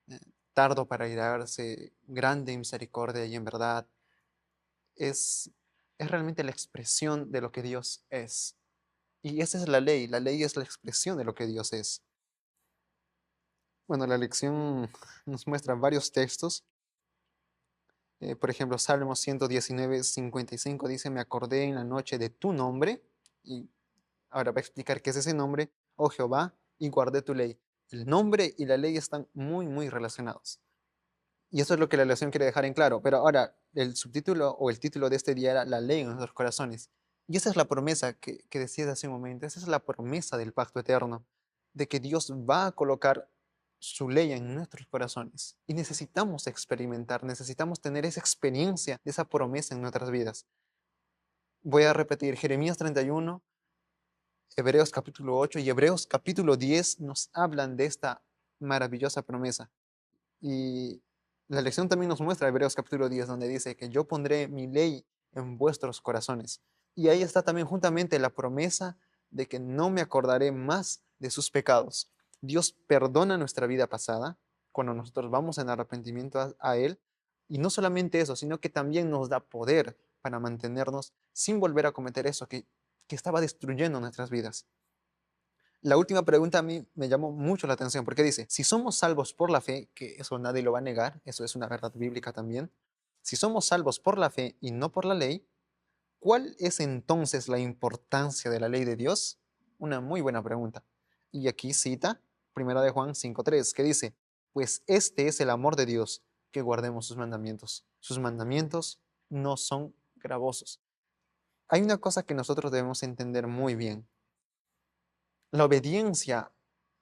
eh, tardo para irarse, grande en misericordia y en verdad, es, es realmente la expresión de lo que Dios es. Y esa es la ley es la expresión de lo que Dios es. Bueno, la lección nos muestra varios textos. Por ejemplo, Salmo 119:55 dice, me acordé en la noche de tu nombre, y ahora va a explicar qué es ese nombre, oh Jehová, y guardé tu ley. El nombre y la ley están muy relacionados. Y eso es lo que la lección quiere dejar en claro. Pero ahora, el subtítulo o el título de este día era La ley en nuestros corazones. Y esa es la promesa que decías hace un momento. Esa es la promesa del pacto eterno, de que Dios va a colocar su ley en nuestros corazones. Y necesitamos experimentar, necesitamos tener esa experiencia, esa promesa en nuestras vidas. Voy a repetir, Jeremías 31, Hebreos capítulo 8 y Hebreos capítulo 10 nos hablan de esta maravillosa promesa. Y la lección también nos muestra Hebreos capítulo 10, donde dice que yo pondré mi ley en vuestros corazones. Y ahí está también juntamente la promesa de que no me acordaré más de sus pecados. Dios perdona nuestra vida pasada cuando nosotros vamos en arrepentimiento a Él. Y no solamente eso, sino que también nos da poder para mantenernos sin volver a cometer eso que estaba destruyendo nuestras vidas. La última pregunta a mí me llamó mucho la atención porque dice, si somos salvos por la fe, que eso nadie lo va a negar, eso es una verdad bíblica también, si somos salvos por la fe y no por la ley, ¿cuál es entonces la importancia de la ley de Dios? Una muy buena pregunta. Y aquí cita 1 de Juan 5:3, que dice, pues este es el amor de Dios, que guardemos sus mandamientos. Sus mandamientos no son gravosos. Hay una cosa que nosotros debemos entender muy bien. La obediencia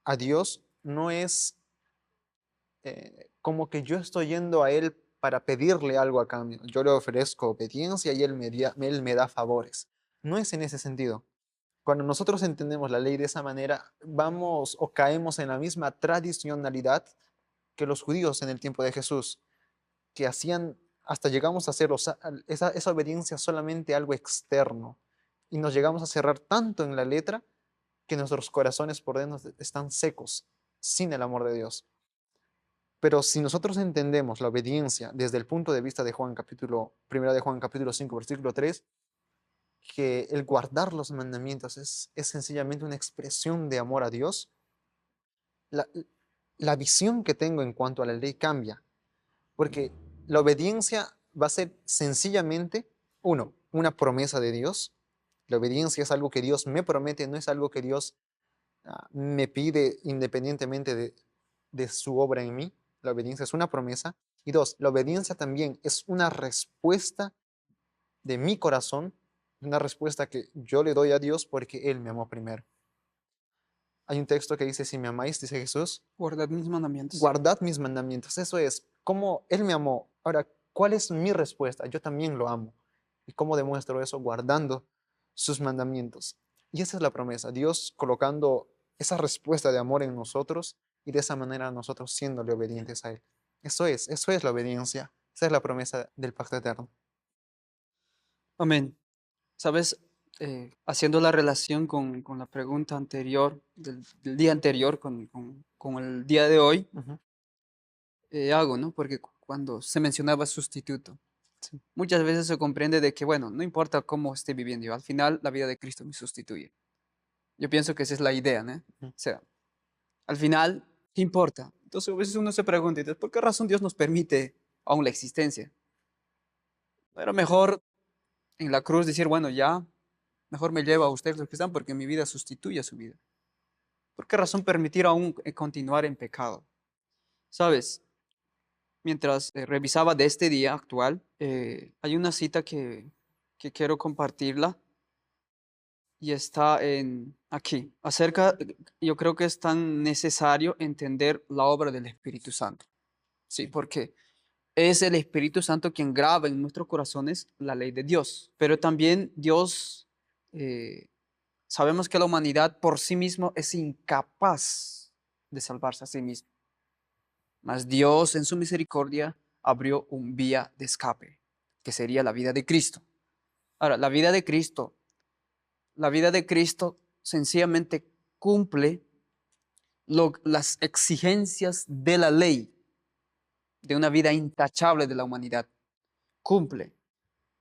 a Dios no es como que yo estoy yendo a Él para pedirle algo a cambio. Yo le ofrezco obediencia y Él me da favores. No es en ese sentido. Cuando nosotros entendemos la ley de esa manera, vamos o caemos en la misma tradicionalidad que los judíos en el tiempo de Jesús, que hacían, hasta llegamos a hacer esa obediencia solamente algo externo. Y nos llegamos a cerrar tanto en la letra que nuestros corazones por dentro están secos, sin el amor de Dios. Pero si nosotros entendemos la obediencia desde el punto de vista de Juan capítulo, 1 de Juan capítulo 5, versículo 3, que el guardar los mandamientos es sencillamente una expresión de amor a Dios, la, la visión que tengo en cuanto a la ley cambia, porque la obediencia va a ser sencillamente, uno, una promesa de Dios. La obediencia es algo que Dios me promete, no es algo que Dios me pide independientemente de su obra en mí. La obediencia es una promesa. Y dos, la obediencia también es una respuesta de mi corazón, una respuesta que yo le doy a Dios porque Él me amó primero. Hay un texto que dice, si me amáis, dice Jesús, Guardad mis mandamientos. guardad mis mandamientos. Eso es, como Él me amó. Ahora, ¿cuál es mi respuesta? Yo también lo amo. ¿Y cómo demuestro eso? Guardando sus mandamientos. Y esa es la promesa, Dios colocando esa respuesta de amor en nosotros y de esa manera nosotros siéndole obedientes a Él. Eso es la obediencia. Esa es la promesa del pacto eterno. Amén. ¿Sabes? Haciendo la relación con la pregunta anterior, del día anterior, con el día de hoy, Ujú. hago, ¿no? Porque cuando se mencionaba sustituto, Sí. muchas veces se comprende de que, bueno, no importa cómo esté viviendo yo, al final la vida de Cristo me sustituye. Yo pienso que esa es la idea, ¿no? O Ujú. sea, al final, ¿qué importa? Entonces a veces uno se pregunta, entonces, ¿por qué razón Dios nos permite aún la existencia? ¿No era mejor en la cruz decir, bueno, ya, mejor me lleva a ustedes los que están porque mi vida sustituye a su vida? ¿Por qué razón permitir aún continuar en pecado? ¿Sabes? Mientras revisaba de este día actual, hay una cita que quiero compartirla y está aquí. Yo creo que es tan necesario entender la obra del Espíritu Santo. Sí, porque es el Espíritu Santo quien graba en nuestros corazones la ley de Dios. Pero también Dios, eh, sabemos que la humanidad por sí mismo es incapaz de salvarse a sí mismo. Mas Dios en su misericordia abrió un vía de escape, que sería la vida de Cristo. Ahora, la vida de Cristo sencillamente cumple las exigencias de la ley, de una vida intachable de la humanidad. Cumple.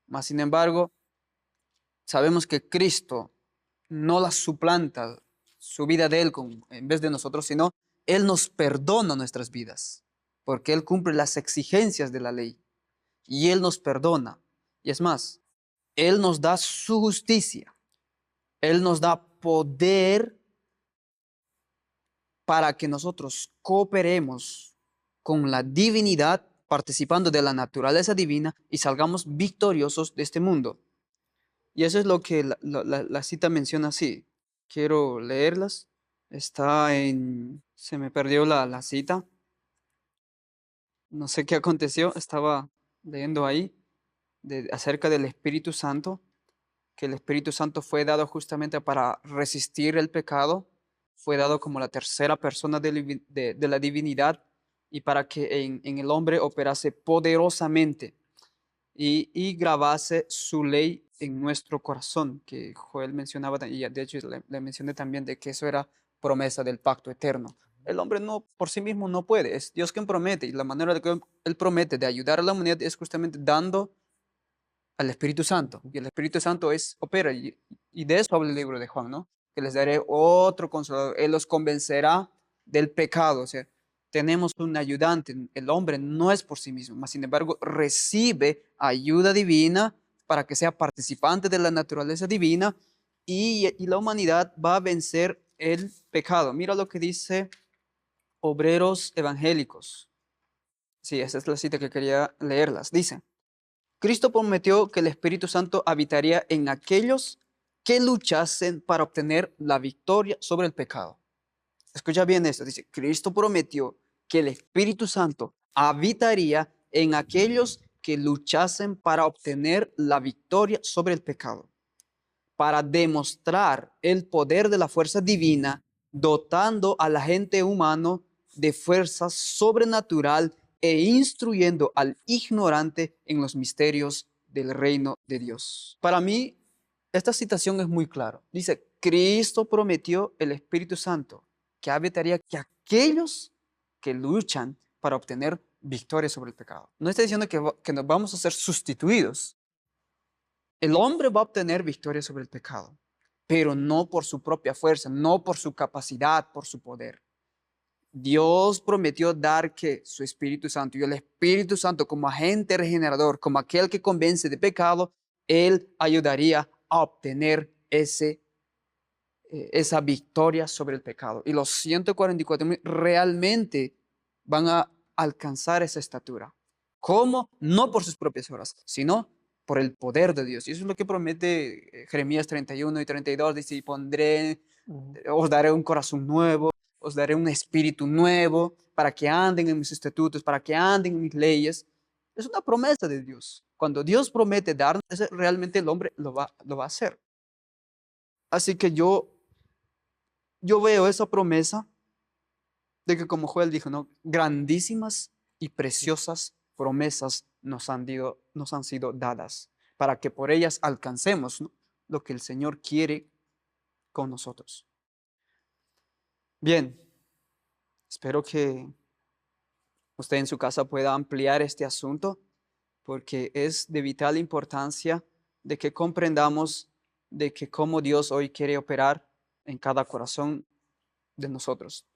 Mas, sin embargo, sabemos que Cristo no la suplanta su vida de Él en vez de nosotros, sino Él nos perdona nuestras vidas, porque Él cumple las exigencias de la ley y Él nos perdona. Y es más, Él nos da su justicia, Él nos da poder para que nosotros cooperemos con la divinidad, participando de la naturaleza divina y salgamos victoriosos de este mundo. Y eso es lo que la cita menciona así. Quiero leerlas. Está se me perdió la cita. No sé qué aconteció. Estaba leyendo ahí acerca del Espíritu Santo, que el Espíritu Santo fue dado justamente para resistir el pecado fue dado como la tercera persona de la divinidad y para que en el hombre operase poderosamente y grabase su ley en nuestro corazón, que Joel mencionaba, y de hecho le mencioné también de que eso era promesa del pacto eterno. El hombre no, por sí mismo no puede, es Dios quien promete, y la manera de que Él promete de ayudar a la humanidad es justamente dando al Espíritu Santo, y el Espíritu Santo opera, y de eso habla el libro de Juan, ¿no? Que les daré otro consolador, Él los convencerá del pecado, o sea, tenemos un ayudante, el hombre no es por sí mismo, mas sin embargo recibe ayuda divina para que sea participante de la naturaleza divina y la humanidad va a vencer el pecado. Mira lo que dice Obreros Evangélicos. Sí, esa es la cita que quería leerlas. Dice, Cristo prometió que el Espíritu Santo habitaría en aquellos que luchasen para obtener la victoria sobre el pecado. Escucha bien esto, dice, Cristo prometió que el Espíritu Santo habitaría en aquellos que luchasen para obtener la victoria sobre el pecado, para demostrar el poder de la fuerza divina, dotando al agente humano de fuerza sobrenatural e instruyendo al ignorante en los misterios del reino de Dios. Para mí, esta citación es muy clara. Dice, Cristo prometió el Espíritu Santo que habitaría que aquellos que luchan para obtener victoria sobre el pecado. No está diciendo que nos vamos a ser sustituidos. El hombre va a obtener victoria sobre el pecado, pero no por su propia fuerza, no por su capacidad, por su poder. Dios prometió dar que su Espíritu Santo y el Espíritu Santo como agente regenerador, como aquel que convence de pecado, Él ayudaría a obtener esa victoria sobre el pecado. Y los 144,000 realmente van a alcanzar esa estatura. ¿Cómo? No por sus propias obras, sino por el poder de Dios. Y eso es lo que promete Jeremías 31 y 32. Dice, y os daré un corazón nuevo, os daré un espíritu nuevo para que anden en mis estatutos, para que anden en mis leyes. Es una promesa de Dios. Cuando Dios promete darnos, realmente el hombre lo va a hacer. Así que yo veo esa promesa de que, como Joel dijo, ¿no? Grandísimas y preciosas promesas nos han sido dadas para que por ellas alcancemos, ¿no? Lo que el Señor quiere con nosotros. Bien, espero que usted en su casa pueda ampliar este asunto porque es de vital importancia de que comprendamos de que cómo Dios hoy quiere operar en cada corazón de nosotros.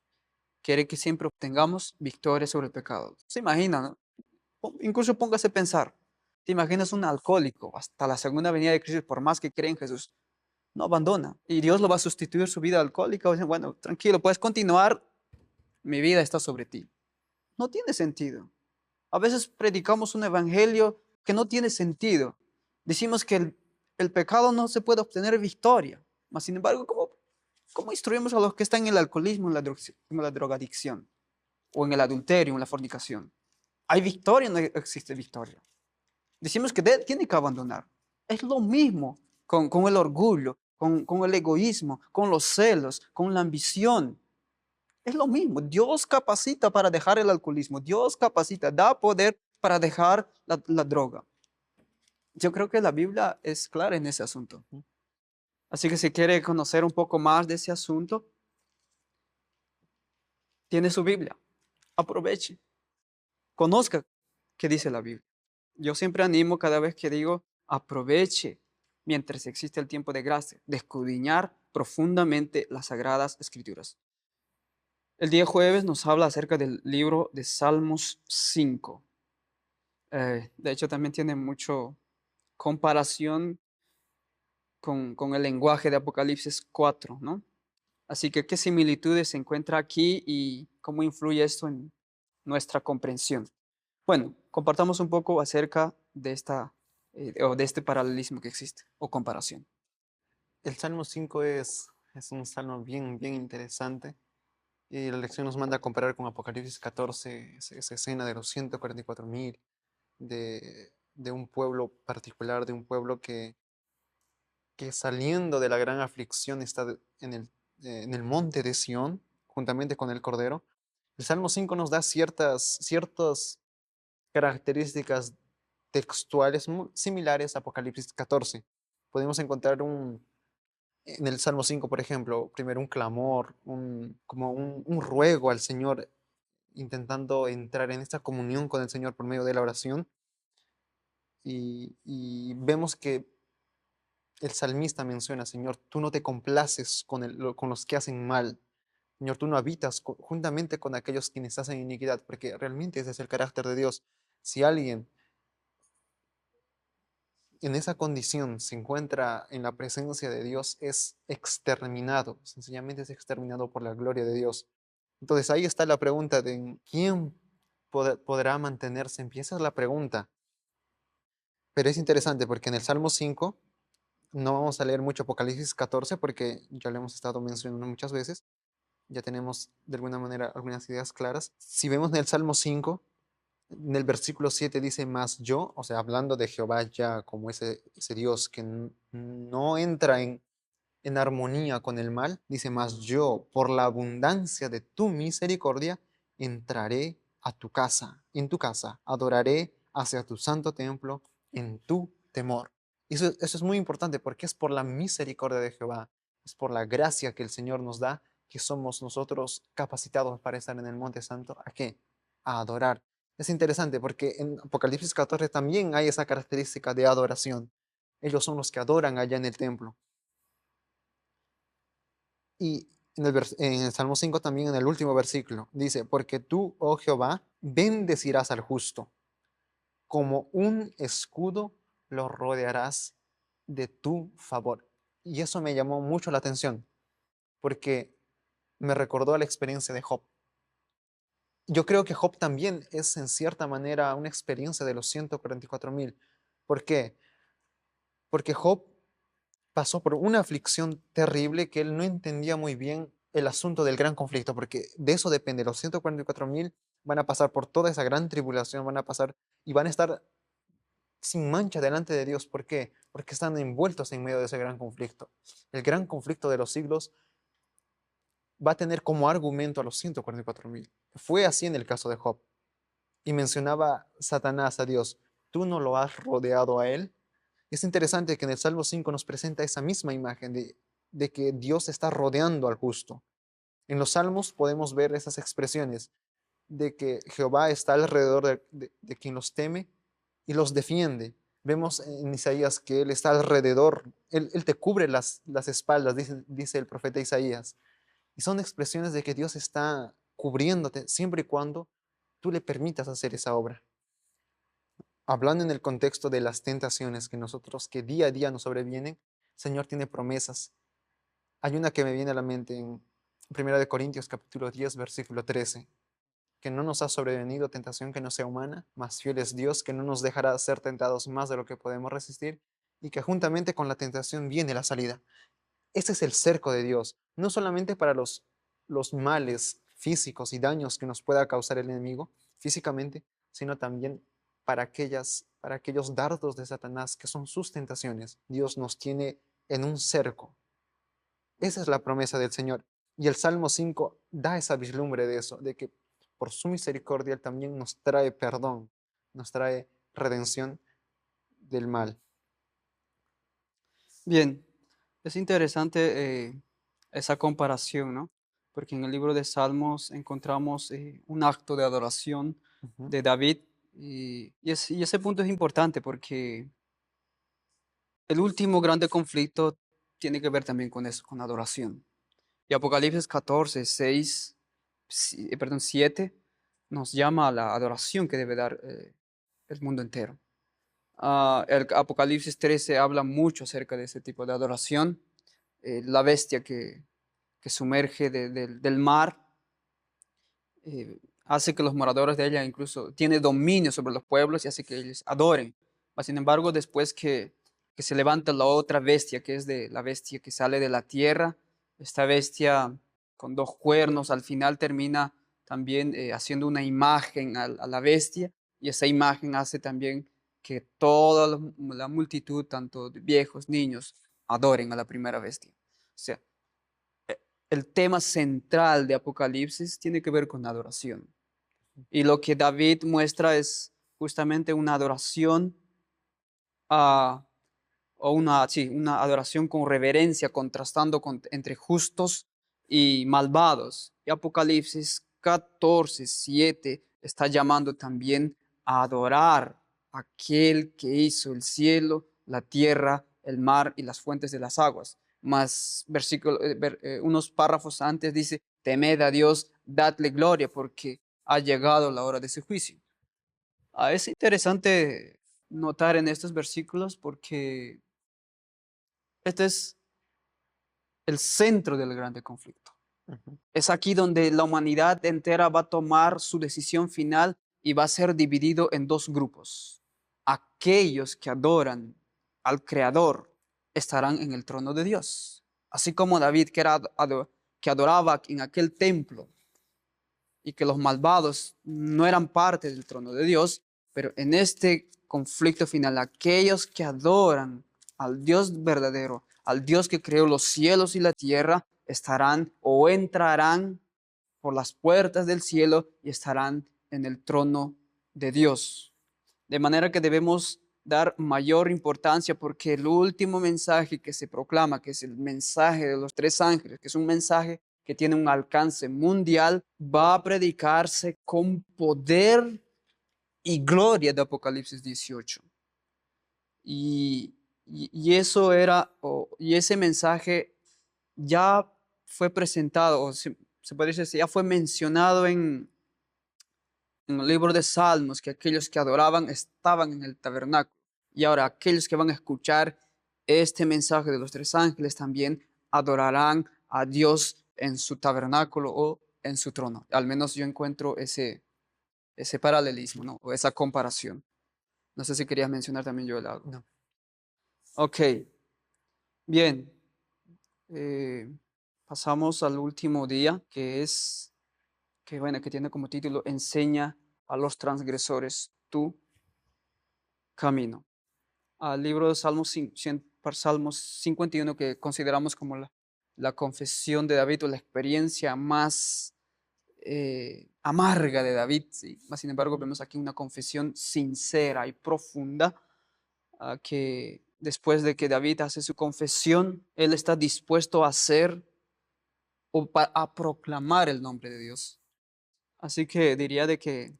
Quiere que siempre obtengamos victoria sobre el pecado. ¿Se imagina, no? Incluso póngase a pensar. ¿Te imaginas un alcohólico hasta la segunda venida de Cristo, por más que cree en Jesús? No abandona. Y Dios lo va a sustituir su vida alcohólica. Bueno, tranquilo, puedes continuar. Mi vida está sobre ti. No tiene sentido. A veces predicamos un evangelio que no tiene sentido. Decimos que el pecado no se puede obtener victoria. Mas, sin embargo, ¿cómo instruimos a los que están en el alcoholismo, en la drogadicción, o en el adulterio, en la fornicación? ¿Hay victoria o no existe victoria? Decimos que tiene que abandonar. Es lo mismo con el orgullo, con el egoísmo, con los celos, con la ambición. Es lo mismo. Dios capacita para dejar el alcoholismo. Dios capacita, da poder para dejar la droga. Yo creo que la Biblia es clara en ese asunto. Así que si quiere conocer un poco más de ese asunto, tiene su Biblia. Aproveche. Conozca qué dice la Biblia. Yo siempre animo cada vez que digo, aproveche mientras existe el tiempo de gracia, de escudriñar profundamente las Sagradas Escrituras. El día jueves nos habla acerca del libro de Salmos 5. De hecho, también tiene mucho comparación con el lenguaje de Apocalipsis 4, ¿no? Así que, ¿qué similitudes se encuentra aquí y cómo influye esto en nuestra comprensión? Bueno, compartamos un poco acerca de o de este paralelismo que existe, o comparación. El Salmo 5 es un salmo bien, bien interesante. Y la lección nos manda a comparar con Apocalipsis 14, esa escena de los 144,000, de un pueblo particular, de un pueblo que saliendo de la gran aflicción está en el monte de Sión, juntamente con el Cordero. El Salmo 5 nos da ciertas características textuales similares a Apocalipsis 14. Podemos encontrar en el Salmo 5, por ejemplo, primero un clamor, como un ruego al Señor, intentando entrar en esta comunión con el Señor por medio de la oración. Y vemos que el salmista menciona: Señor, tú no te complaces con los que hacen mal. Señor, tú no habitas juntamente con aquellos quienes hacen iniquidad, porque realmente ese es el carácter de Dios. Si alguien en esa condición se encuentra en la presencia de Dios, es exterminado, sencillamente es exterminado por la gloria de Dios. Entonces ahí está la pregunta de quién podrá mantenerse en pie. Esa es la pregunta. Pero es interesante porque en el Salmo 5, no vamos a leer mucho Apocalipsis 14 porque ya lo hemos estado mencionando muchas veces, ya tenemos de alguna manera algunas ideas claras. Si vemos en el Salmo 5, en el versículo 7 dice: más yo, o sea, hablando de Jehová ya como ese Dios que no entra en armonía con el mal, dice: más yo, por la abundancia de tu misericordia, entraré a tu casa, en tu casa, adoraré hacia tu santo templo en tu temor. Y eso es muy importante porque es por la misericordia de Jehová, es por la gracia que el Señor nos da, que somos nosotros capacitados para estar en el monte santo. ¿A qué? A adorar. Es interesante porque en Apocalipsis 14 también hay esa característica de adoración. Ellos son los que adoran allá en el templo. Y en el Salmo 5 también, en el último versículo, dice: porque tú, oh Jehová, bendecirás al justo, como un escudo lo rodearás de tu favor. Y eso me llamó mucho la atención, porque me recordó a la experiencia de Job. Yo creo que Job también es en cierta manera una experiencia de los 144,000. ¿Por qué? Porque Job pasó por una aflicción terrible que él no entendía muy bien el asunto del gran conflicto, porque de eso depende. Los 144,000 van a pasar por toda esa gran tribulación, van a pasar y van a estar sin mancha delante de Dios. ¿Por qué? Porque están envueltos en medio de ese gran conflicto. El gran conflicto de los siglos va a tener como argumento a los 144,000. Fue así en el caso de Job. Y mencionaba Satanás a Dios: ¿tú no lo has rodeado a él? Es interesante que en el Salmo 5 nos presenta esa misma imagen de que Dios está rodeando al justo. En los Salmos podemos ver esas expresiones de que Jehová está alrededor de quien los teme y los defiende. Vemos en Isaías que Él está alrededor, Él te cubre las espaldas, dice el profeta Isaías. Y son expresiones de que Dios está cubriéndote siempre y cuando tú le permitas hacer esa obra. Hablando en el contexto de las tentaciones que día a día nos sobrevienen, el Señor tiene promesas. Hay una que me viene a la mente en 1 Corintios capítulo 10, versículo 13: que no nos ha sobrevenido tentación que no sea humana, mas fiel es Dios, que no nos dejará ser tentados más de lo que podemos resistir, y que juntamente con la tentación viene la salida. Ese es el cerco de Dios, no solamente para los males físicos y daños que nos pueda causar el enemigo físicamente, sino también para aquellos dardos de Satanás que son sus tentaciones. Dios nos tiene en un cerco. Esa es la promesa del Señor. Y el Salmo 5 da esa vislumbre de eso, de que por su misericordia Él también nos trae perdón, nos trae redención del mal. Bien, es interesante esa comparación, ¿no? Porque en el libro de Salmos encontramos un acto de adoración Ujú, de David y ese punto es importante porque el último grande conflicto tiene que ver también con eso, con adoración. Y Apocalipsis 14, 6, 7 nos llama a la adoración que debe dar el mundo entero. El Apocalipsis 13 habla mucho acerca de ese tipo de adoración. La bestia que sumerge del mar hace que los moradores de ella incluso tiene dominio sobre los pueblos y hace que ellos adoren. Mas, sin embargo, después que se levanta la otra bestia, que es de la bestia que sale de la tierra, esta bestia con dos cuernos al final termina también haciendo una imagen a la bestia y esa imagen hace también que toda la multitud, tanto de viejos, niños, adoren a la primera bestia. O sea, el tema central de Apocalipsis tiene que ver con adoración. Y lo que David muestra es justamente una adoración a una adoración con reverencia, contrastando entre justos y malvados. Y Apocalipsis 14:7 está llamando también a adorar a aquel que hizo el cielo, la tierra, el mar y las fuentes de las aguas. Más unos párrafos antes dice, temed a Dios, dadle gloria, porque ha llegado la hora de su juicio. Es interesante notar en estos versículos porque este es el centro del grande conflicto. Ujú. Es aquí donde la humanidad entera va a tomar su decisión final y va a ser dividido en dos grupos. Aquellos que adoran al Creador estarán en el trono de Dios. Así como David, que adoraba en aquel templo, y que los malvados no eran parte del trono de Dios, pero en este conflicto final, aquellos que adoran al Dios verdadero, al Dios que creó los cielos y la tierra, estarán o entrarán por las puertas del cielo y estarán en el trono de Dios. De manera que debemos dar mayor importancia porque el último mensaje que se proclama, que es el mensaje de los tres ángeles, que es un mensaje que tiene un alcance mundial, va a predicarse con poder y gloria de Apocalipsis 18. Y eso era, y ese mensaje ya fue presentado, o se puede decir, ya fue mencionado en el libro de Salmos, que aquellos que adoraban estaban en el tabernáculo. Y ahora aquellos que van a escuchar este mensaje de los tres ángeles también adorarán a Dios en su tabernáculo o en su trono. Al menos yo encuentro ese paralelismo, ¿no? O esa comparación. No sé si querías mencionar también yo algo. No. Ok, bien. Eh, pasamos al último día, que tiene como título Enseña a los transgresores tu camino. Al libro de Salmos 51, que consideramos como la confesión de David o la experiencia más amarga de David. ¿Sí? Sin embargo, vemos aquí una confesión sincera y profunda, que después de que David hace su confesión, él está dispuesto a hacer a proclamar el nombre de Dios. Así que diría de que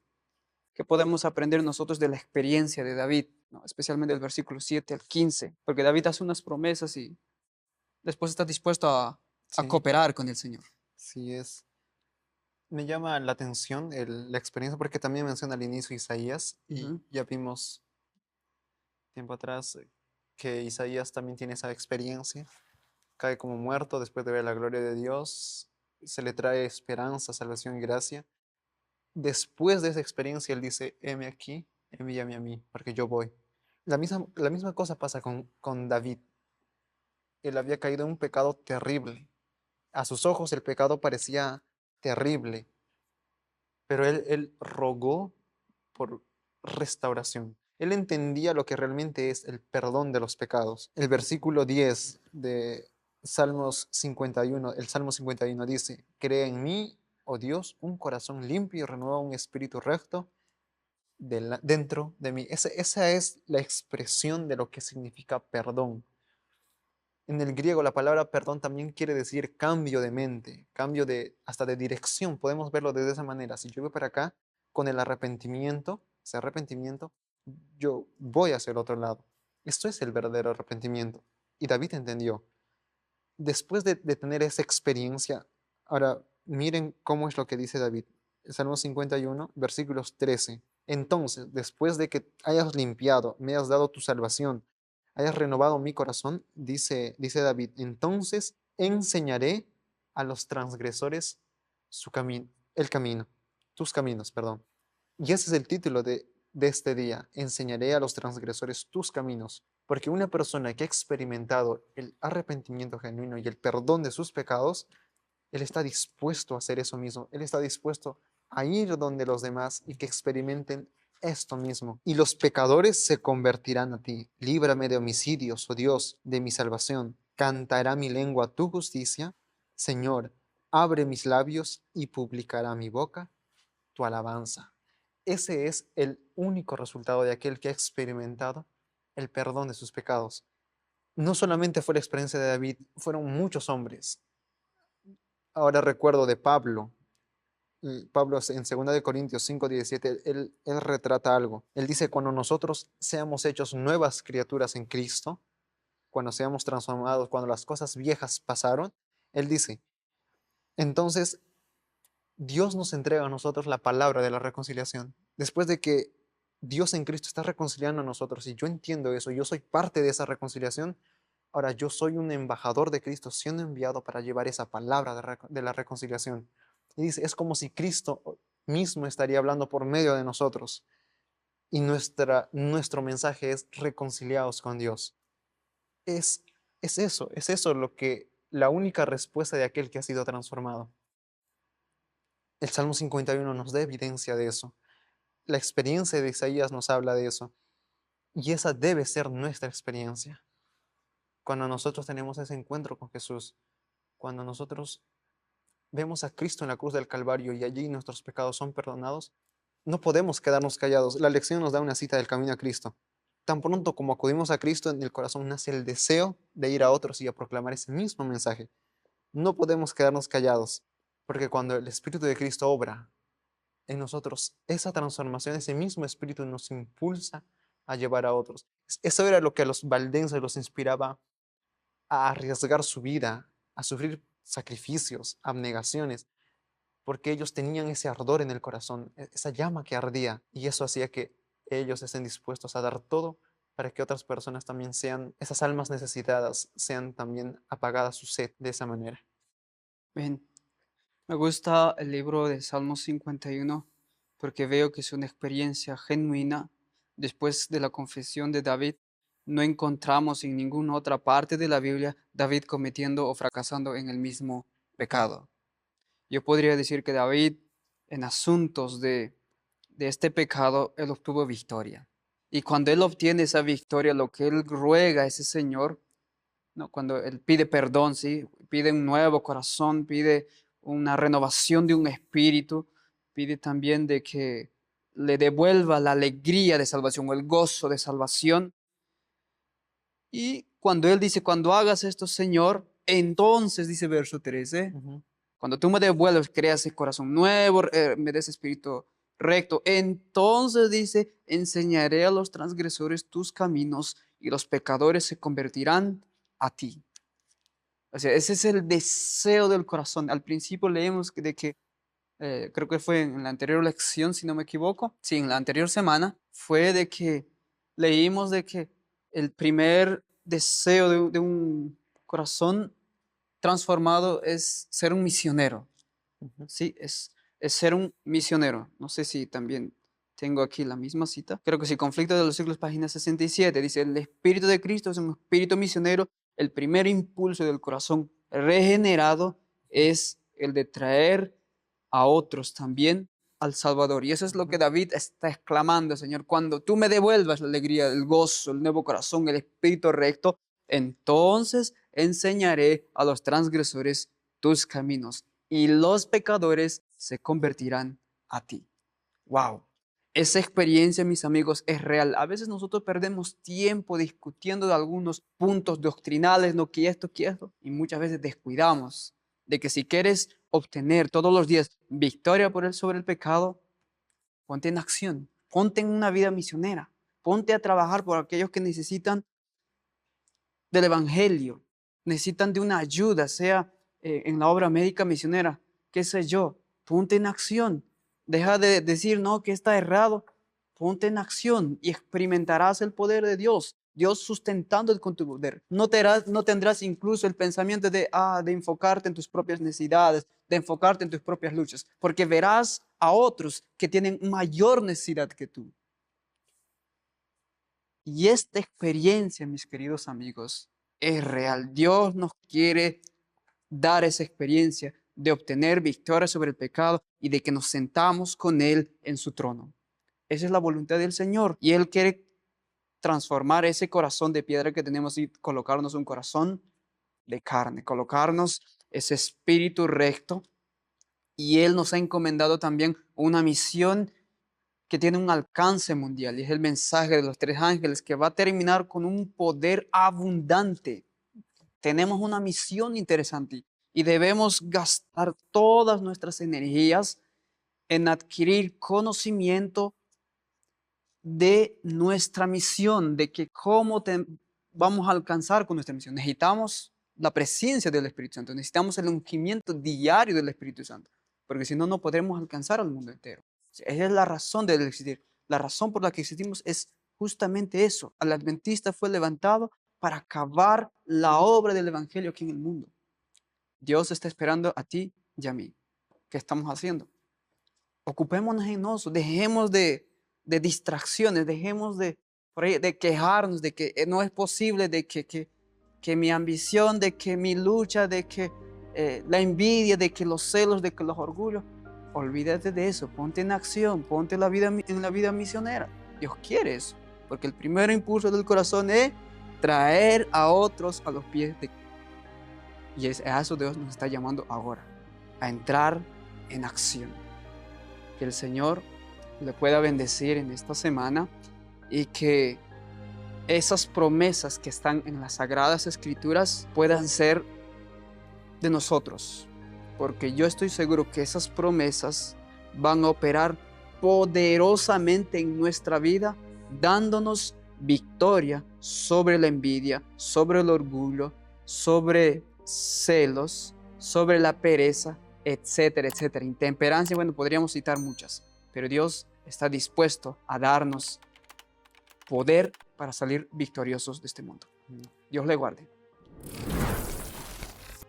podemos aprender nosotros de la experiencia de David, ¿no? Especialmente del versículo 7 al 15, porque David hace unas promesas y después está dispuesto a Sí, cooperar con el Señor. sí es. Me llama la atención la experiencia porque también menciona al inicio Isaías y Ujú. ya vimos tiempo atrás que Isaías también tiene esa experiencia. Cae como muerto después de ver la gloria de Dios, se le trae esperanza, salvación y gracia. Después de esa experiencia, él dice, heme aquí, envíame a mí, porque yo voy. La misma cosa pasa con David. Él había caído en un pecado terrible. A sus ojos el pecado parecía terrible, pero él rogó por restauración. Él entendía lo que realmente es el perdón de los pecados. El versículo 10 de el Salmo 51 dice, crea en mí, oh Dios, un corazón limpio y renueva un espíritu recto dentro de mí. Esa es la expresión de lo que significa perdón. En el griego la palabra perdón también quiere decir cambio de mente, cambio hasta de dirección. Podemos verlo de esa manera. Si yo voy para acá con el arrepentimiento, ese arrepentimiento, yo voy hacia el otro lado. Esto es el verdadero arrepentimiento. Y David entendió. Después de tener esa experiencia, ahora miren cómo es lo que dice David. El Salmo 51, versículos 13. Entonces, después de que hayas limpiado, me has dado tu salvación, hayas renovado mi corazón, dice David, entonces enseñaré a los transgresores su camino, el camino, tus caminos, perdón. Y ese es el título de este día, enseñaré a los transgresores tus caminos, porque una persona que ha experimentado el arrepentimiento genuino y el perdón de sus pecados, él está dispuesto a hacer eso mismo, él está dispuesto a ir donde los demás y que experimenten esto mismo. Y los pecadores se convertirán a ti. Líbrame de homicidios, oh Dios, de mi salvación. Cantará mi lengua tu justicia. Señor, Abre mis labios y publicará mi boca tu alabanza. Ese es el único resultado de aquel que ha experimentado el perdón de sus pecados. No solamente fue la experiencia de David, fueron muchos hombres. Ahora recuerdo de Pablo. Pablo en 2 Corintios 5:17, él retrata algo. Él dice, cuando nosotros seamos hechos nuevas criaturas en Cristo, cuando seamos transformados, cuando las cosas viejas pasaron, él dice, entonces Dios nos entrega a nosotros la palabra de la reconciliación. Después de que Dios en Cristo está reconciliando a nosotros y yo entiendo eso, yo soy parte de esa reconciliación, ahora yo soy un embajador de Cristo siendo enviado para llevar esa palabra de la reconciliación. Y dice, es como si Cristo mismo estaría hablando por medio de nosotros y nuestro mensaje es reconciliados con Dios. Es, es eso lo que, la única respuesta de aquel que ha sido transformado. El Salmo 51 nos da evidencia de eso. La experiencia de Isaías nos habla de eso. Y esa debe ser nuestra experiencia. Cuando nosotros tenemos ese encuentro con Jesús, cuando nosotros vemos a Cristo en la cruz del Calvario y allí nuestros pecados son perdonados, no podemos quedarnos callados. La lección nos da una cita del camino a Cristo. Tan pronto como acudimos a Cristo, en el corazón nace el deseo de ir a otros y a proclamar ese mismo mensaje. No podemos quedarnos callados, porque cuando el Espíritu de Cristo obra en nosotros, esa transformación, ese mismo Espíritu nos impulsa a llevar a otros. Eso era lo que a los valdenses los inspiraba a arriesgar su vida, a sufrir sacrificios, abnegaciones, porque ellos tenían ese ardor en el corazón, esa llama que ardía, y eso hacía que ellos estén dispuestos a dar todo para que otras personas también sean, esas almas necesitadas, sean también apagadas su sed de esa manera. Bien, me gusta el libro de Salmos 51 porque veo que es una experiencia genuina. Después de la confesión de David, no encontramos en ninguna otra parte de la Biblia David cometiendo o fracasando en el mismo pecado. Yo podría decir que David, en asuntos de este pecado, él obtuvo victoria. Y cuando él obtiene esa victoria, lo que él ruega a ese Señor, ¿no? Cuando él pide perdón, ¿sí? Pide un nuevo corazón, pide una renovación de un espíritu, pide también de que le devuelva la alegría de salvación o el gozo de salvación. Y cuando él dice, cuando hagas esto, Señor, entonces, dice verso 13, Ujú. cuando tú me devuelves, creas ese corazón nuevo, me des espíritu recto, entonces dice, enseñaré a los transgresores tus caminos y los pecadores se convertirán a ti. O sea, ese es el deseo del corazón. Al principio leemos de que, creo que fue en la anterior lección, si no me equivoco, sí, en la anterior semana, fue de que leímos de que el primer deseo de un corazón transformado es ser un misionero, Ujú. ¿sí? Es ser un misionero. No sé si también tengo aquí la misma cita. Creo que sí, Conflicto de los Siglos, página 67. Dice, el Espíritu de Cristo es un espíritu misionero. El primer impulso del corazón regenerado es el de traer a otros también al Salvador. Y eso es lo que Ujú. David está exclamando, Señor, cuando tú me devuelvas la alegría, el gozo, el nuevo corazón, el espíritu recto, entonces enseñaré a los transgresores tus caminos y los pecadores se convertirán a ti. Wow. Esa experiencia, mis amigos, es real. A veces nosotros perdemos tiempo discutiendo de algunos puntos doctrinales, no que esto, y muchas veces descuidamos de que si quieres obtener todos los días victoria sobre el pecado, ponte en acción, ponte en una vida misionera, ponte a trabajar por aquellos que necesitan del Evangelio, necesitan de una ayuda, sea en la obra médica misionera, qué sé yo, ponte en acción. Deja de decir, no, que está errado. Ponte en acción y experimentarás el poder de Dios. Dios sustentándote con tu poder. No tendrás incluso el pensamiento de enfocarte en tus propias necesidades, de enfocarte en tus propias luchas, porque verás a otros que tienen mayor necesidad que tú. Y esta experiencia, mis queridos amigos, es real. Dios nos quiere dar esa experiencia de obtener victoria sobre el pecado y de que nos sentamos con Él en su trono. Esa es la voluntad del Señor. Y Él quiere transformar ese corazón de piedra que tenemos y colocarnos un corazón de carne, colocarnos ese espíritu recto, y Él nos ha encomendado también una misión que tiene un alcance mundial, y es el mensaje de los 3 ángeles que va a terminar con un poder abundante. Tenemos una misión interesante y debemos gastar todas nuestras energías en adquirir conocimiento de nuestra misión, de que vamos a alcanzar con nuestra misión. Necesitamos la presencia del Espíritu Santo, necesitamos el ungimiento diario del Espíritu Santo, porque si no, no podremos alcanzar al mundo entero. Esa es la razón del existir. La razón por la que existimos es justamente eso. El adventista fue levantado para acabar la obra del Evangelio aquí en el mundo. Dios está esperando a ti y a mí. ¿Qué estamos haciendo? Ocupémonos en eso, dejemos de distracciones, dejemos por ahí, de quejarnos de que no es posible, de que mi ambición, de que mi lucha, de que la envidia, de que los celos, de que los orgullos. Olvídate de eso, ponte en acción, ponte en la vida misionera. Dios quiere eso, porque el primer impulso del corazón es traer a otros a los pies de Cristo. Y a eso Dios nos está llamando ahora, a entrar en acción. Que el Señor le pueda bendecir en esta semana y que esas promesas que están en las Sagradas Escrituras puedan ser de nosotros, porque yo estoy seguro que esas promesas van a operar poderosamente en nuestra vida, dándonos victoria sobre la envidia, sobre el orgullo, sobre celos, sobre la pereza, etcétera, etcétera. Intemperancia, bueno, podríamos citar muchas, pero Dios está dispuesto a darnos poder para salir victoriosos de este mundo. Dios le guarde.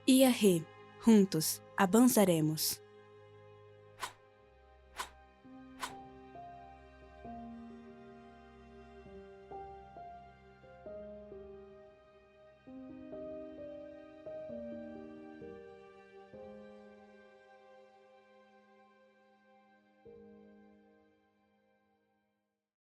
IAG, juntos avanzaremos.